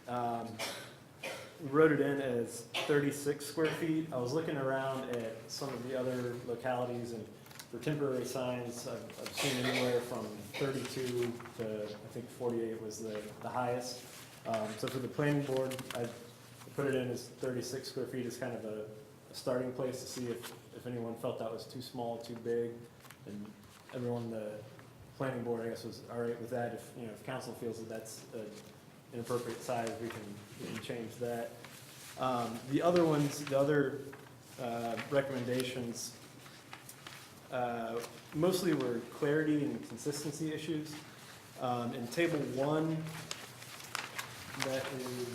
we wrote it in as 36 square feet. I was looking around at some of the other localities, and for temporary signs, I've seen anywhere from 32 to, I think 48 was the highest. So for the planning board, I put it in as 36 square feet as kind of a starting place to see if anyone felt that was too small, too big. And everyone, the planning board, I guess, was all right with that. If council feels that that's an inappropriate size, we can change that. The other ones, the other recommendations, mostly were clarity and consistency issues. In table 1, that is,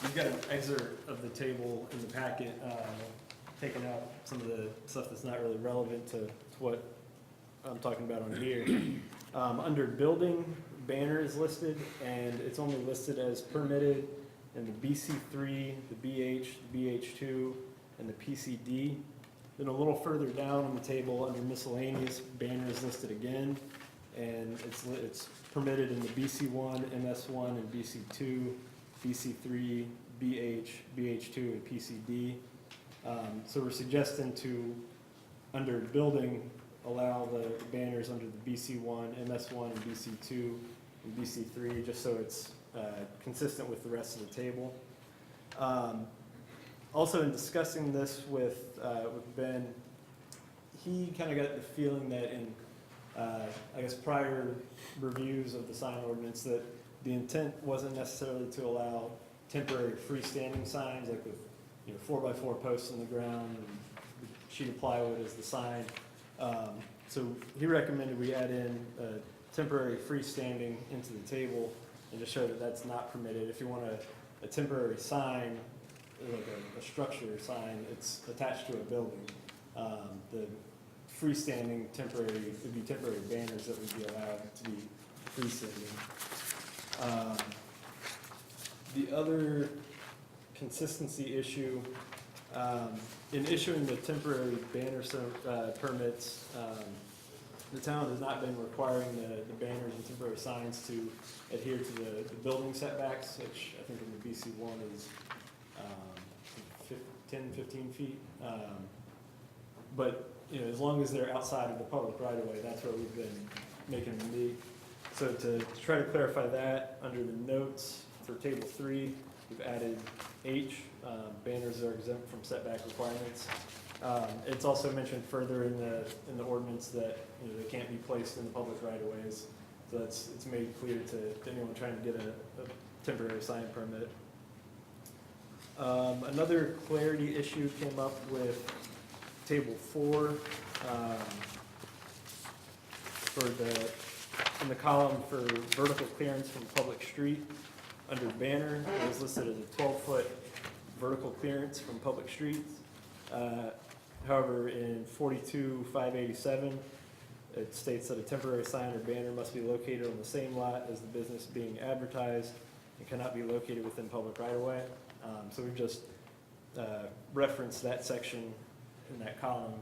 you've got an excerpt of the table in the packet, taking out some of the stuff that's not really relevant to what I'm talking about on here. Under building, banner is listed, and it's only listed as permitted in the BC3, the BH, the BH2, and the PCD. Then a little further down on the table, under miscellaneous, banner is listed again, and it's permitted in the BC1, MS1, and BC2, BC3, BH, BH2, and PCD. So we're suggesting to, under building, allow the banners under the BC1, MS1, and BC2, and BC3, just so it's consistent with the rest of the table. Also, in discussing this with Ben, he kind of got the feeling that in, I guess, prior reviews of the sign ordinance, that the intent wasn't necessarily to allow temporary freestanding signs, like with 4x4 posts in the ground and a sheet of plywood as the sign. So he recommended we add in temporary freestanding into the table and just show that that's not permitted. If you want a temporary sign, like a structure sign, it's attached to a building. The freestanding temporary would be temporary banners that would be allowed to be freestanding. The other consistency issue, in issuing the temporary banner permits, the town has not been requiring the banners and temporary signs to adhere to the building setbacks, which I think in the BC1 is 10, 15 feet. But as long as they're outside of the public right of way, that's where we've been making them meet. So to try to clarify that, under the notes for table 3, we've added H, banners are exempt from setback requirements. It's also mentioned further in the ordinance that they can't be placed in the public right of ways. So it's made clear to anyone trying to get a temporary sign permit. Another clarity issue came up with table 4 in the column for vertical clearance from public street. Under banner, it was listed as a 12-foot vertical clearance from public streets. However, in 42-587, it states that a temporary sign or banner must be located on the same lot as the business being advertised and cannot be located within public right-of-way. So we've just referenced that section in that column.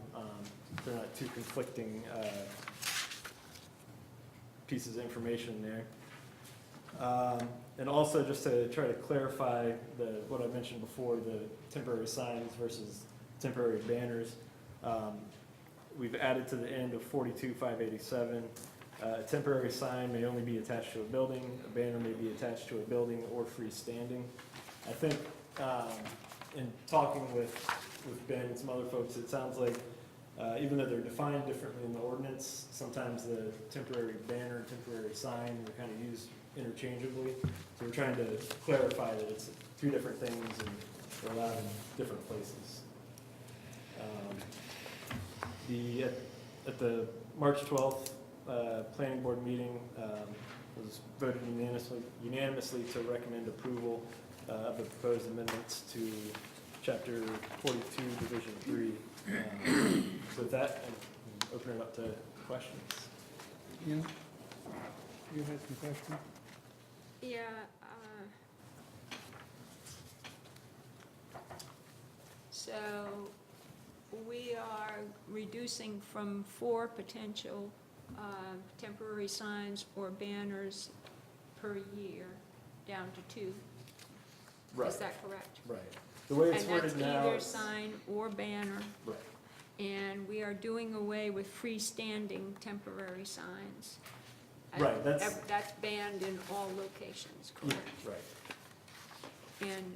They're not two conflicting pieces of information there. And also, just to try to clarify what I mentioned before, the temporary signs versus temporary banners, we've added to the end of 42-587, a temporary sign may only be attached to a building, a banner may be attached to a building or freestanding. I think in talking with Ben and some other folks, it sounds like even though they're defined differently in the ordinance, sometimes the temporary banner and temporary sign are kind of used interchangeably. So we're trying to clarify that it's two different things and they're allowed in different places. At the March 12th planning board meeting, was voted unanimously to recommend approval of the proposed amendments to Chapter 42, Division 3. So with that, I'm opening it up to questions. You had some questions? Yeah, so we are reducing from 4 potential temporary signs or banners per year down to 2. Is that correct? Right. The way it's worded And now. that's either sign or banner. Right. And we are doing away with freestanding temporary signs. Right, that's- That's banned in all locations, correct? Right. And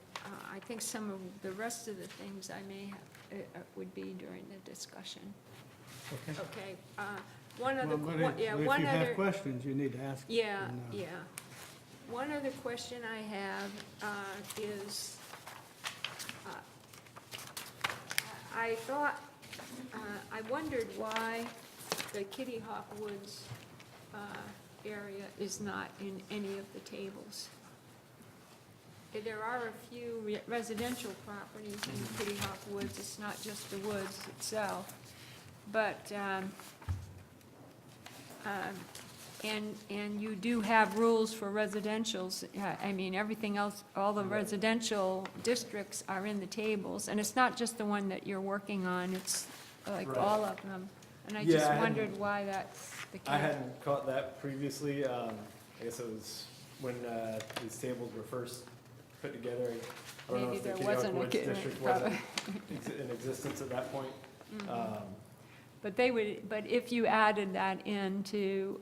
I think some of the rest of the things I may have, would be during the discussion. Okay. Okay, one other, Well, but one- yeah, if one you other. have questions, you need to ask. Yeah, them now. yeah. One other question I have is, I thought, I wondered why the Kitty Hawk Woods area is not in any of the tables. There are a few residential properties in Kitty Hawk Woods, it's not just the woods itself. But And you do have rules for residentials. I mean, everything else, all the residential districts are in the tables. And it's not just the one that you're working on, it's like Right. all of them. And I Yeah, just I hadn't- wondered why that's the case. I hadn't caught that previously. I guess it was when these tables were first put together. I don't know Maybe if the there Kitty Hawk wasn't a Woods kid- district probably. wasn't in existence at that point. But they would, but if you added that into,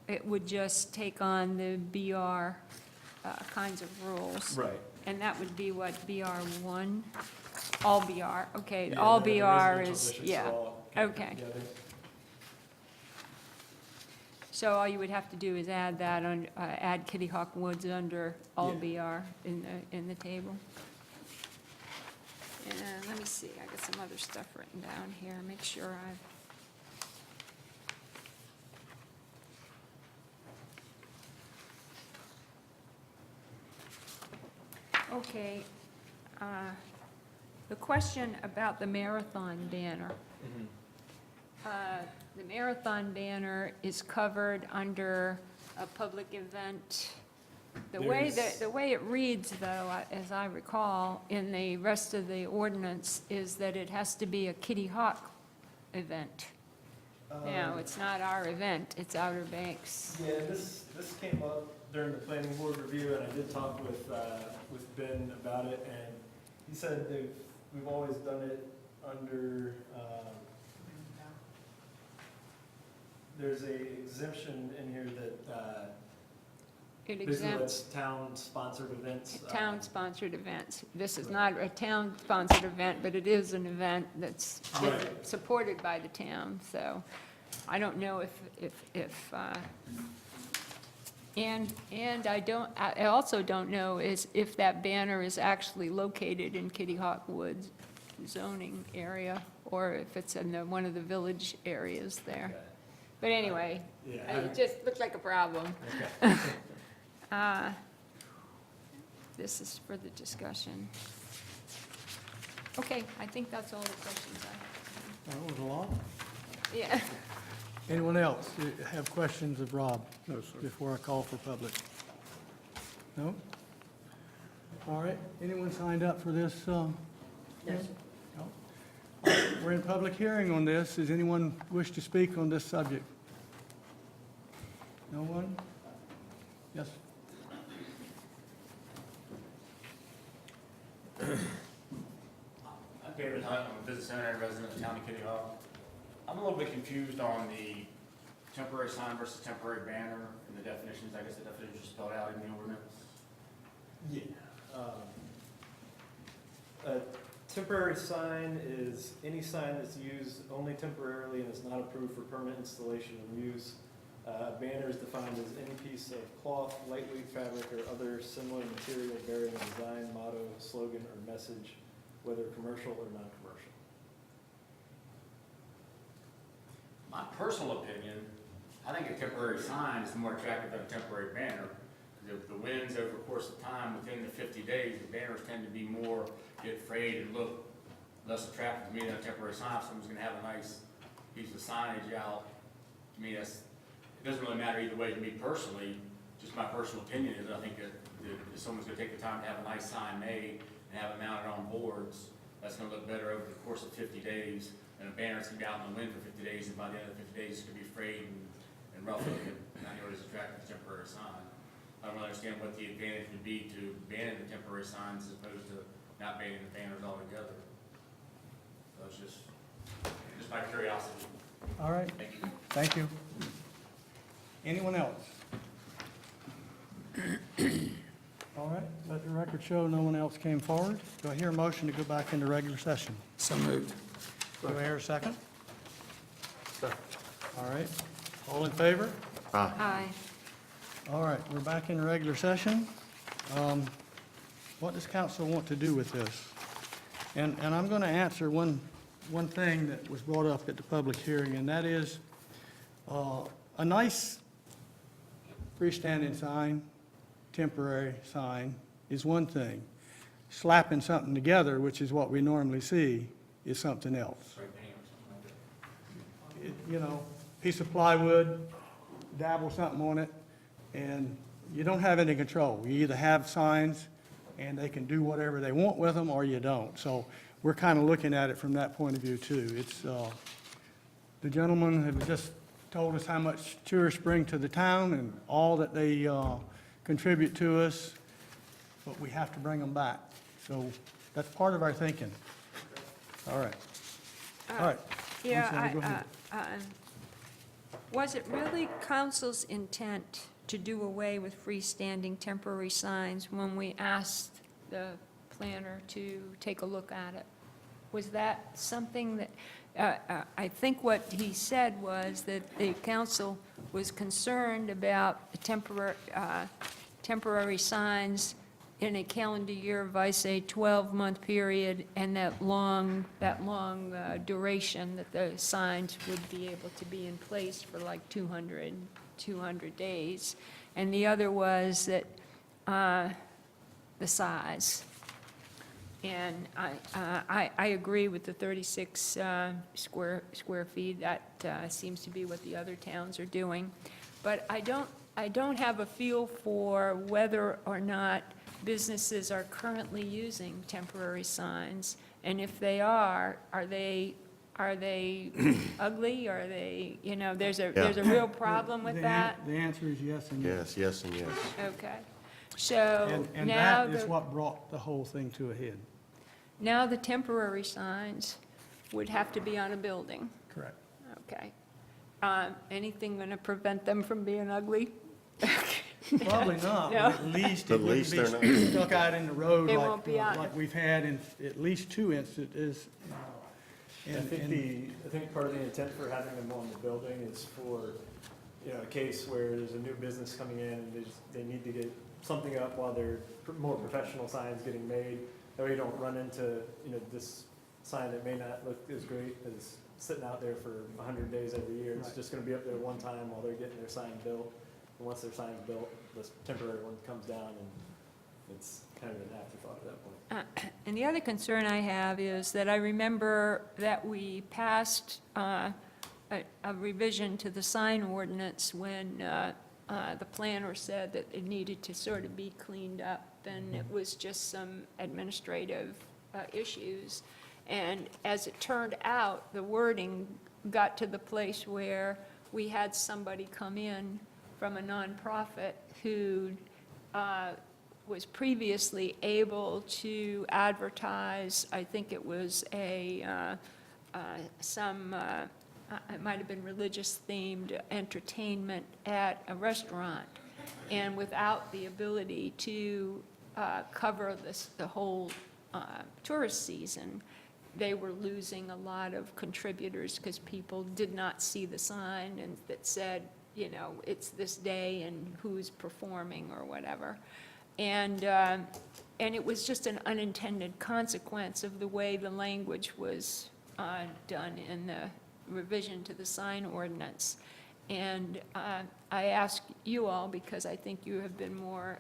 it would just take on the BR kinds of rules. Right. And that would be what, BR1? All BR, okay, Yeah, all the BR residential is, districts yeah. are all kind of okay. together. So all you would have to do is add that on, add Kitty Hawk Woods under all BR in the table. And let me see, I got some other stuff written down here, make sure okay, the question about the marathon banner. The marathon banner is covered under a public event. The way There's- the way it reads, though, as I recall, in the rest of the ordinance, is that it has to be a Kitty Hawk event. Now, it's not our event, it's Outer Banks. Yeah, this came up during the planning board review, and I did talk with Ben about it, and he said we've always done it under, there's a exemption in here that, It basically exempts lets town-sponsored events. town-sponsored events. This is not a town-sponsored event, but it is an event that's Right. supported by the town, so I don't know and I also don't know is if that banner is actually located in Kitty Hawk Woods zoning area, or if it's in one of the village areas there. Okay. But anyway, Yeah. it just looked like a problem. Okay. This is for the discussion. Okay, I think that's all the questions I That was a lot. have. Yeah. Anyone else have questions of Rob? No, sir. Before I call for public? No? All right, anyone signed up for this? Yes. We're in public hearing on this. Does anyone wish to speak on this subject? No one? Yes. I'm David Hunt, I'm a business owner and resident of the town of Kitty Hawk. I'm a little bit confused on the temporary sign versus temporary banner and the definitions. I guess the definitions are spelled out in the ordinance. Yeah. A temporary sign is any sign that's used only temporarily and is not approved for permanent installation or use. A banner is defined as any piece of cloth, lightweight fabric, or other similar material bearing a design, motto, slogan, or message, whether commercial or non-commercial. My personal opinion, I think a temporary sign is more attractive than a temporary banner. The winds over the course of time, within the 50 days, the banners tend to be more, get frayed and look less attractive to me than a temporary sign. If someone's gonna have a nice piece of signage out, to me, it doesn't really matter either way to me personally. Just my personal opinion is I think that if someone's gonna take the time to have a nice sign made and have it mounted on boards, that's gonna look better over the course of 50 days. And a banner's gonna be out in the wind for 50 days, and by the end of the 50 days, it's gonna be frayed and rough looking, not nearly as attractive as a temporary sign. I don't really understand what the advantage would be to ban the temporary signs as opposed to not banning the banners altogether. So it's just my curiosity. All right, Thank you. thank you. Anyone else? All right, let the record show no one else came forward. Do I hear a motion to go back into regular session? So moved. Do I hear a second? All right, all in favor? Aye. All right, we're back in regular session. What does council want to do with this? And I'm going to answer one thing that was brought up at the public hearing, and that is a nice freestanding sign, temporary sign, is one thing. Slapping something together, which is what we normally see, is something else. Spray paint or something like that. You know, piece of plywood, dabble something on it, and you don't have any control. You either have signs, and they can do whatever they want with them, or you don't. So we're kind of looking at it from that point of view, too. It's, the gentleman have just told us how much tourists bring to the town and all that they contribute to us, but we have to bring them back. So that's part of our thinking. All right. All right. Yeah, Go ahead. Was it really council's intent to do away with freestanding temporary signs when we asked the planner to take a look at it? Was that something that, I think what he said was that the council was concerned about the temporary signs in a calendar year, vice a 12-month period, and that long duration that the signs would be able to be in place for like 200 days. And the other was that the size. And I agree with the 36 square feet. That seems to be what the other towns are doing. But I don't have a feel for whether or not businesses are currently using temporary signs. And if they are they ugly? Are they, there's a real problem with that? The answer is yes and yes. Yes, yes, and yes. Okay. So And now that is what brought the whole thing to a head. now the temporary signs would have to be on a building. Correct. Okay. Anything going to prevent them from being ugly? Probably not, No. but at least it At wouldn't least be they're stuck out in the road It won't be on- like we've had in at least 2 instances. I think part of the intent for having them on the building is for, a case where there's a new business coming in and they need to get something up while their more professional signs getting made. That way you don't run into, this sign that may not look as great as sitting out there for 100 days every year. It's Right. just gonna be up there one time while they're getting their sign built. And once their sign's built, this temporary one comes down and it's kind of an afterthought at that point. And the other concern I have is that I remember that we passed a revision to the sign ordinance when the planner said that it needed to sort of be cleaned up, and it was just some administrative issues. And as it turned out, the wording got to the place where we had somebody come in from a nonprofit who was previously able to advertise, I think it was it might have been religious-themed entertainment at a restaurant, and without the ability to cover the whole tourist season, they were losing a lot of contributors because people did not see the sign and that said, it's this day and who's performing or whatever. And it was just an unintended consequence of the way the language was done in the revision to the sign ordinance. And I ask you all, because I think you have been more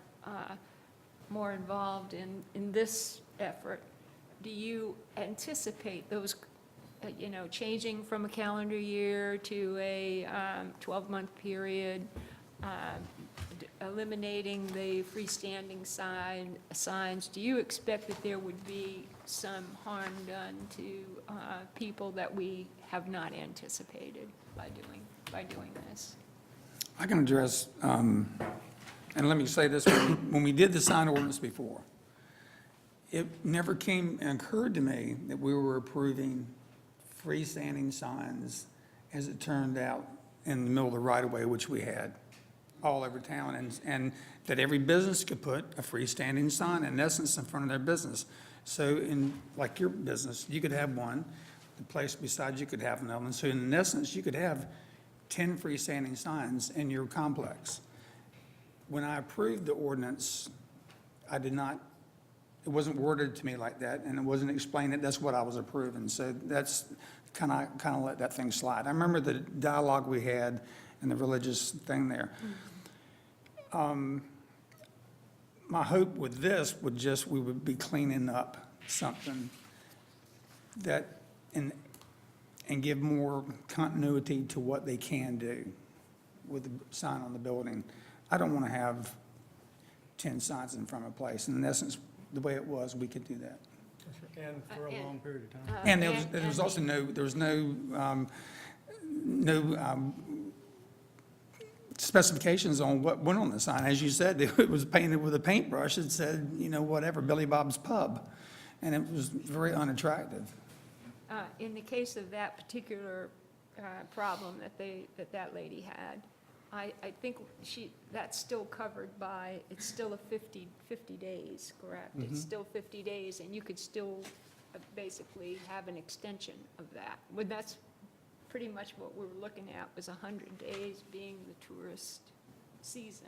involved in this effort, do you anticipate those, changing from a calendar year to a 12-month period, eliminating the freestanding signs? Do you expect that there would be some harm done to people that we have not anticipated by doing this? I can address, and let me say this, when we did the sign ordinance before, it never occurred to me that we were approving freestanding signs, as it turned out, in the middle of the right-of-way, which we had all over town, and that every business could put a freestanding sign, in essence, in front of their business. So like your business, you could have one, the place beside you could have another one. So in essence, you could have 10 freestanding signs in your complex. When I approved the ordinance, it wasn't worded to me like that, and it wasn't explained that that's what I was approving. So that's kind of let that thing slide. I remember the dialogue we had and the religious thing there. My hope with this we would be cleaning up something that, and give more continuity to what they can do. with the sign on the building. I don't want to have 10 signs in front of a place. And in essence, the way it was, we could do that. And for a And- long period of time. And there was also there was no specifications on what went on the sign. As you said, it was painted with a paintbrush. It said, whatever, Billy Bob's Pub. And it was very unattractive. In the case of that particular problem that lady had, I think that's still covered by, it's still a 50 days, correct? It's still 50 days, and you could still basically have an extension of that. Well, that's pretty much what we were looking at, was 100 days being the tourist season,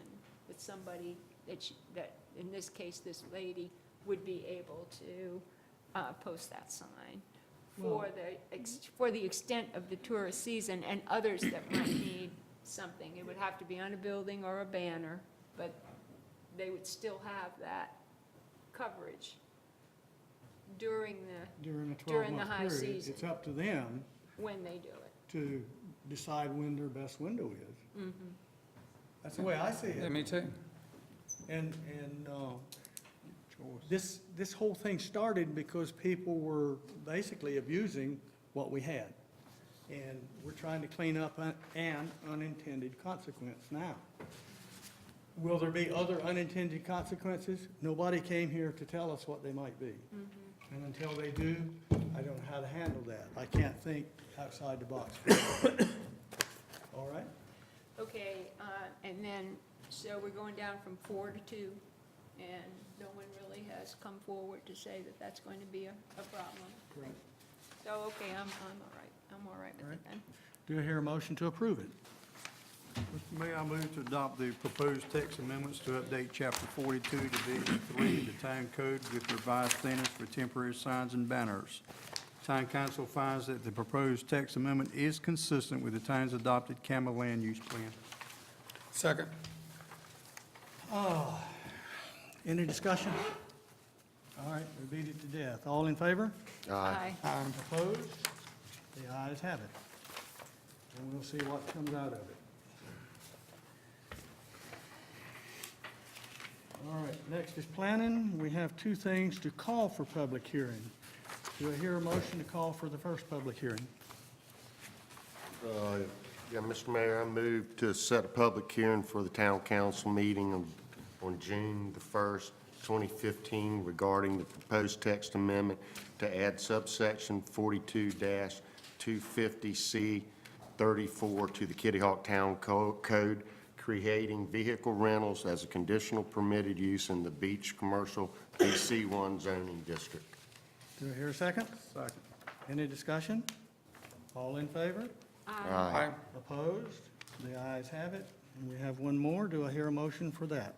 with somebody that, in this case, this lady would be able to post that sign for the extent of the tourist season, and others that might need something. It would have to be on a building or a banner, but they would still have that coverage during a during the 12-month high period, season. it's up to them when they do it. to decide when their best window is. Mhm. That's the way I see Yeah, it. me too. And this whole thing started because people were basically abusing what we had. And we're trying to clean up an unintended consequence now. Will there be other unintended consequences? Nobody came here to tell us what they might be. And until they do, I don't know how to handle that. I can't think outside the box. All right? Okay, and then, so we're going down from 4 to 2, and no one really has come forward to say that that's going to be a problem. Correct. So, okay, I'm all right. I'm all right with it then. Do I hear a motion to approve it? Mr. Mayor, I move to adopt the proposed text amendments to update Chapter 42, Division 3 of the Town Code with revised standards for temporary signs and banners. Town Council finds that the proposed text amendment is consistent with the town's adopted CAMA land use plan. Second. Any discussion? All right, we beat it to death. All in favor? Aye. Opposed? The ayes have it. And we'll see what comes out of it. All right, next is planning. We have two things to call for public hearing. Do I hear a motion to call for the first public hearing? Yeah, Mr. Mayor, I move to set a public hearing for the town council meeting on June the 1st, 2015, regarding the proposed text amendment to add subsection 42-250C34 to the Kitty Hawk Town Code, creating vehicle rentals as a conditional permitted use in the Beach Commercial BC1 zoning district. Do I hear a second? Second. Any discussion? All in favor? Aye. Opposed? The ayes have it. And we have one more. Do I hear a motion for that?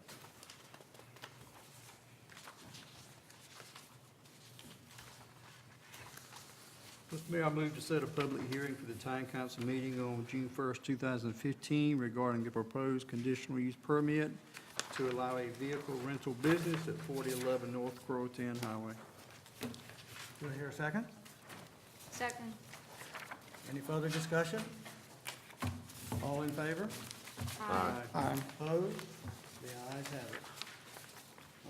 Mr. Mayor, I move to set a public hearing for the town council meeting on June 1st, 2015, regarding the proposed conditional use permit to allow a vehicle rental business at 4011 North Croatan Highway. Do I hear a second? Second. Any further discussion? All in favor? Aye. Opposed? The ayes have it.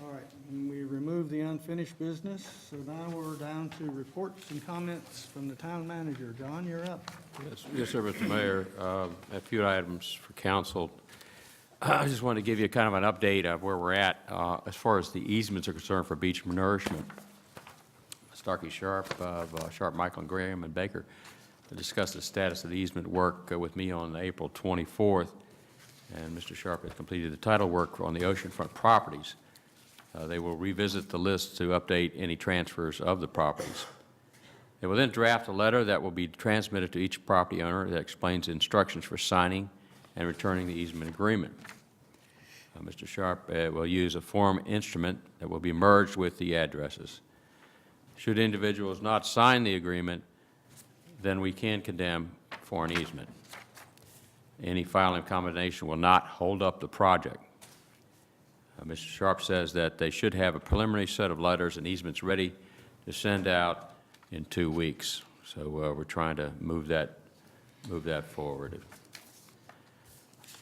All right, and we remove the unfinished business, so now we're down to reports and comments from the town manager. John, you're up. Yes, sir, Mr. Mayor. A few items for council. I just wanted to give you kind of an update of where we're at as far as the easements are concerned for beach nourishment. Starkey Sharp of Sharp, Michael, and Graham and Baker discussed the status of the easement work with me on April 24th, and Mr. Sharp has completed the title work on the oceanfront properties. They will revisit the list to update any transfers of the properties. They will then draft a letter that will be transmitted to each property owner that explains instructions for signing and returning the easement agreement. Mr. Sharp will use a form instrument that will be merged with the addresses. Should individuals not sign the agreement, then we can condemn for an easement. Any filing combination will not hold up the project. Mr. Sharp says that they should have a preliminary set of letters and easements ready to send out in 2 weeks. So we're trying to move that forward.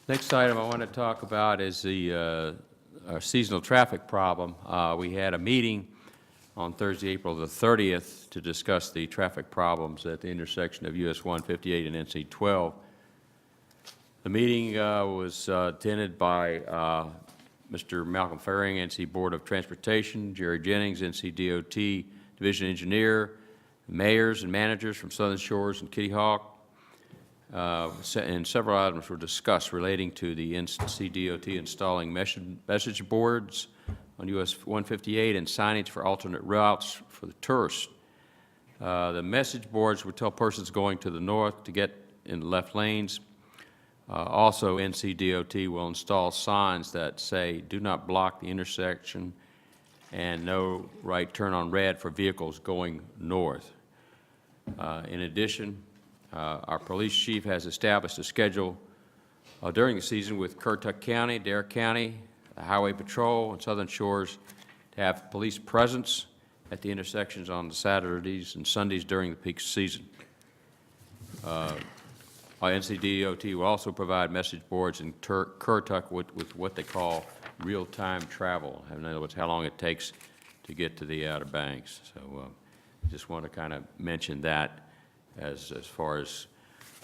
Next item I want to talk about is the our seasonal traffic problem. We had a meeting on Thursday, April the 30th, to discuss the traffic problems at the intersection of US 158 and NC 12. The meeting was attended by Mr. Malcolm Faring, NC Board of Transportation, Jerry Jennings, NC DOT Division Engineer, mayors and managers from Southern Shores and Kitty Hawk, and several items were discussed relating to the NCDOT installing message boards on US 158 and signage for alternate routes for the tourists. The message boards would tell persons going to the north to get in the left lanes. Also, NCDOT will install signs that say, "Do not block the intersection," and "No right turn on red" for vehicles going north. In addition, our police chief has established a schedule during the season with Currituck County, Dare County, the Highway Patrol, and Southern Shores to have police presence at the intersections on the Saturdays and Sundays during the peak season. NCDOT will also provide message boards in Currituck with what they call real-time travel. In other words, how long it takes to get to the Outer Banks. So just want to kind of mention that as far as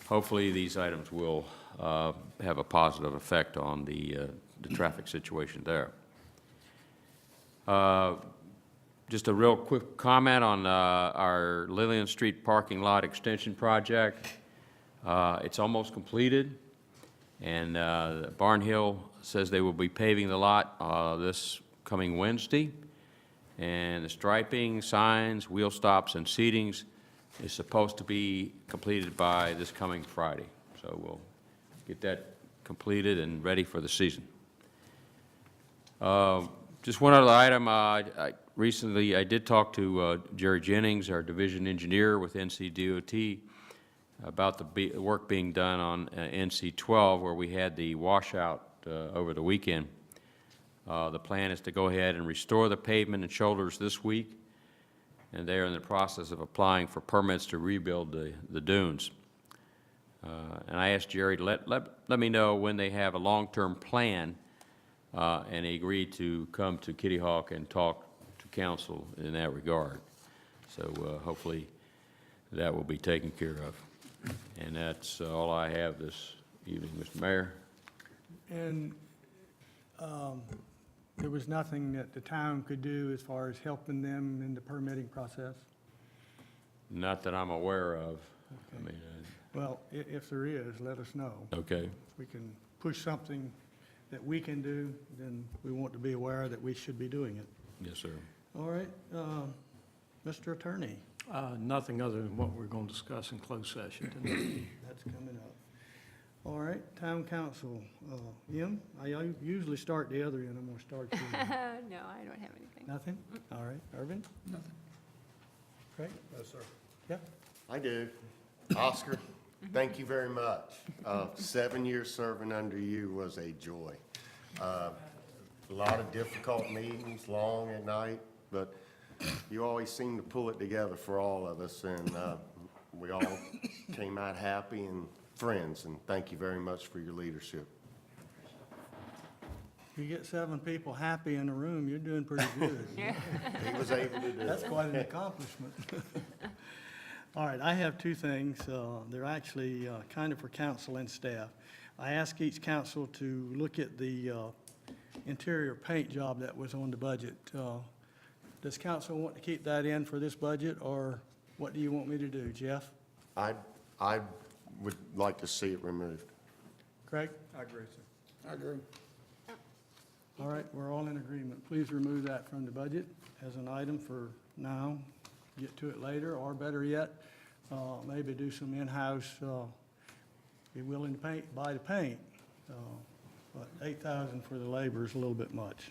hopefully these items will have a positive effect on the traffic situation there. Just a real quick comment on our Lillian Street parking lot extension project. It's almost completed, and Barnhill says they will be paving the lot this coming Wednesday, and the striping, signs, wheel stops, and seatings is supposed to be completed by this coming Friday. So we'll get that completed and ready for the season. Just one other item. Recently, I did talk to Jerry Jennings, our division engineer with NCDOT, about the work being done on NC 12, where we had the washout over the weekend. The plan is to go ahead and restore the pavement and shoulders this week, and they are in the process of applying for permits to rebuild the dunes. And I asked Jerry to let me know when they have a long-term plan, and he agreed to come to Kitty Hawk and talk to council in that regard. So hopefully that will be taken care of. And that's all I have this evening, Mr. Mayor. And there was nothing that the town could do as far as helping them in the permitting process? Not that I'm aware of. Okay. I mean, Well, if there is, let us know. okay. If we can push something that we can do, then we want to be aware that we should be doing it. Yes, sir. All right, Mr. Attorney, Nothing other than what we're going to discuss in closed session tonight. that's coming up. All right, Town Council, Em, I usually start the other end, I'm gonna start you. No, I don't have anything. Nothing? All right, Irvin? Nothing. Craig? No, sir. Yeah? I do. Oscar, thank you very much. 7 years serving under you was a joy. A lot of difficult meetings, long at night, but you always seem to pull it together for all of us, and we all came out happy and friends, and thank you very much for your leadership. You get 7 people happy in a room, you're doing pretty good. He was able to do That's it. quite an accomplishment. All right, I have 2 things. They're actually kind of for council and staff. I ask each council to look at the interior paint job that was on the budget. Does council want to keep that in for this budget, or what do you want me to do, Jeff? I would like to see it removed. Craig? I agree, sir. I agree. All right, we're all in agreement. Please remove that from the budget as an item for now. Get to it later, or better yet, maybe do some in-house, be willing to buy the paint. But $8,000 for the labor is a little bit much.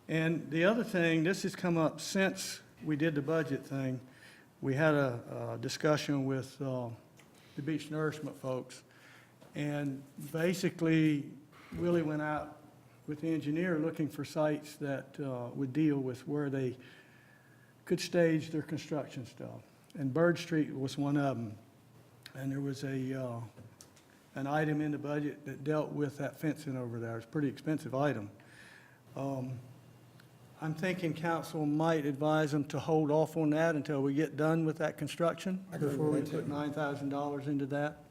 And the other thing, this has come up since we did the budget thing. We had a discussion with the beach nourishment folks, and basically Willie went out with the engineer looking for sites that would deal with where they could stage their construction stuff. And Bird Street was one of them. And there was a an item in the budget that dealt with that fencing over there. It's a pretty expensive item. I'm thinking council might advise them to hold off on that until we get done with that construction before we put $9,000 into that.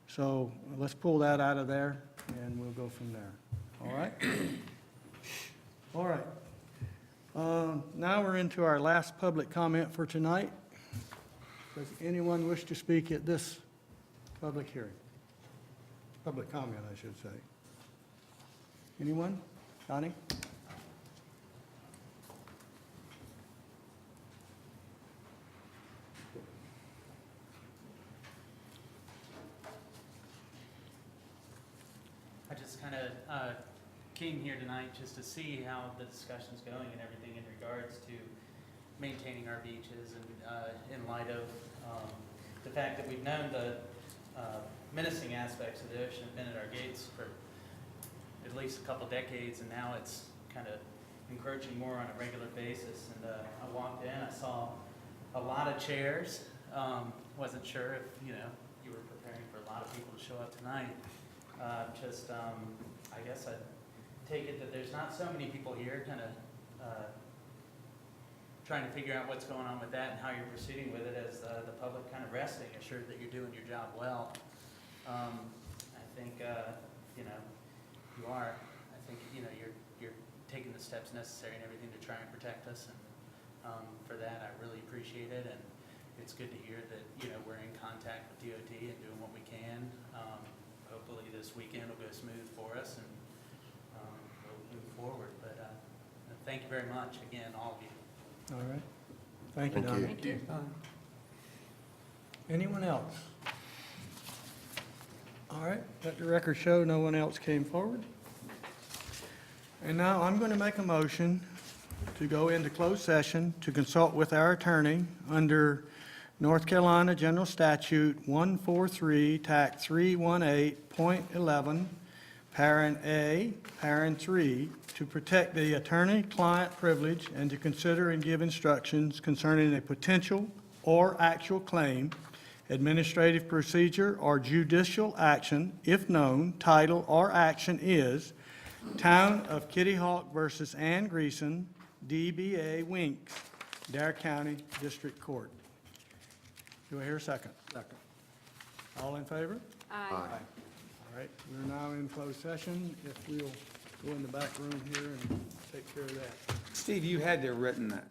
So let's pull that out of there and we'll go from there. All right? All right. Now we're into our last public comment for tonight. Does anyone wish to speak at this public hearing? Public comment, I should say. Anyone? Connie? I just kind of came here tonight just to see how the discussion's going and everything in regards to maintaining our beaches and in light of the fact that we've known the menacing aspects of the ocean have been at our gates for at least a couple decades, and now it's kind of encroaching more on a regular basis. And I walked in, I saw a lot of chairs. Wasn't sure if, you were preparing for a lot of people to show up tonight. I guess I'd take it that there's not so many people here, kind of trying to figure out what's going on with that and how you're proceeding with it as the public kind of resting, assured that you're doing your job well. I think, you are. I think, you're taking the steps necessary and everything to try and protect us. And for that, I really appreciate it. And it's good to hear that, we're in contact with DOT and doing what we can. Hopefully this weekend will go smooth for us and we'll move forward. But thank you very much again, all of you. All right. Thank you, Thank Donnie. you. Thank you. Anyone else? All right, let the record show no one else came forward. And now I'm going to make a motion to go into closed session to consult with our attorney under North Carolina General Statute 143, Tac 318.11, Parent A, Parent 3, to protect the attorney-client privilege and to consider and give instructions concerning a potential or actual claim, administrative procedure, or judicial action, if known, title or action is Town of Kitty Hawk versus Ann Greason, DBA Winks, Dare County District Court. Do I hear a second? Second. All in favor? Aye. All right, we're now in closed session. If we'll go in the back room here and take care of that. Steve, you had to have written that.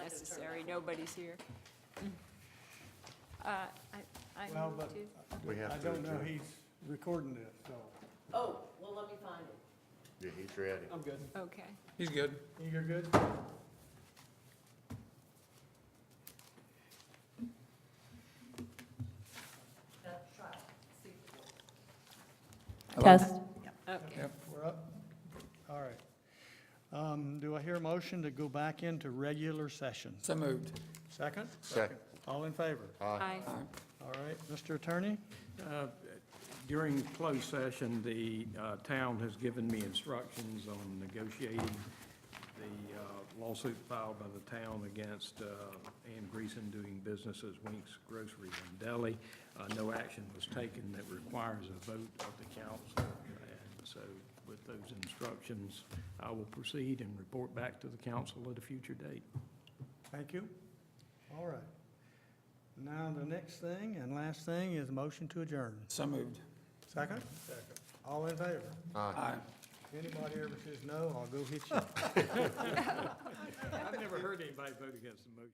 necessary, nobody's here. I Well, move but to, We have I to don't know, adjourn. he's recording this, so. Oh, well, let me find it. Yeah, he's ready. I'm good. okay. He's good. You're good? Try it. See. Hello? Okay. Yep. We're up? All right. Do I hear a motion to go back into regular session? So moved. Second? Second. All in favor? Aye. All right, Mr. Attorney? During closed session, the town has given me instructions on negotiating the lawsuit filed by the town against Ann Greason doing business as Wink's Grocery and Deli. No action was taken that requires a vote of the council, and so with those instructions, I will proceed and report back to the council at a future date. Thank you. All right. Now, the next thing and last thing is motion to adjourn. So moved. Second? Second. All in favor? Aye. Anybody ever says no, I'll go hit you. I've never heard anybody vote against the motion.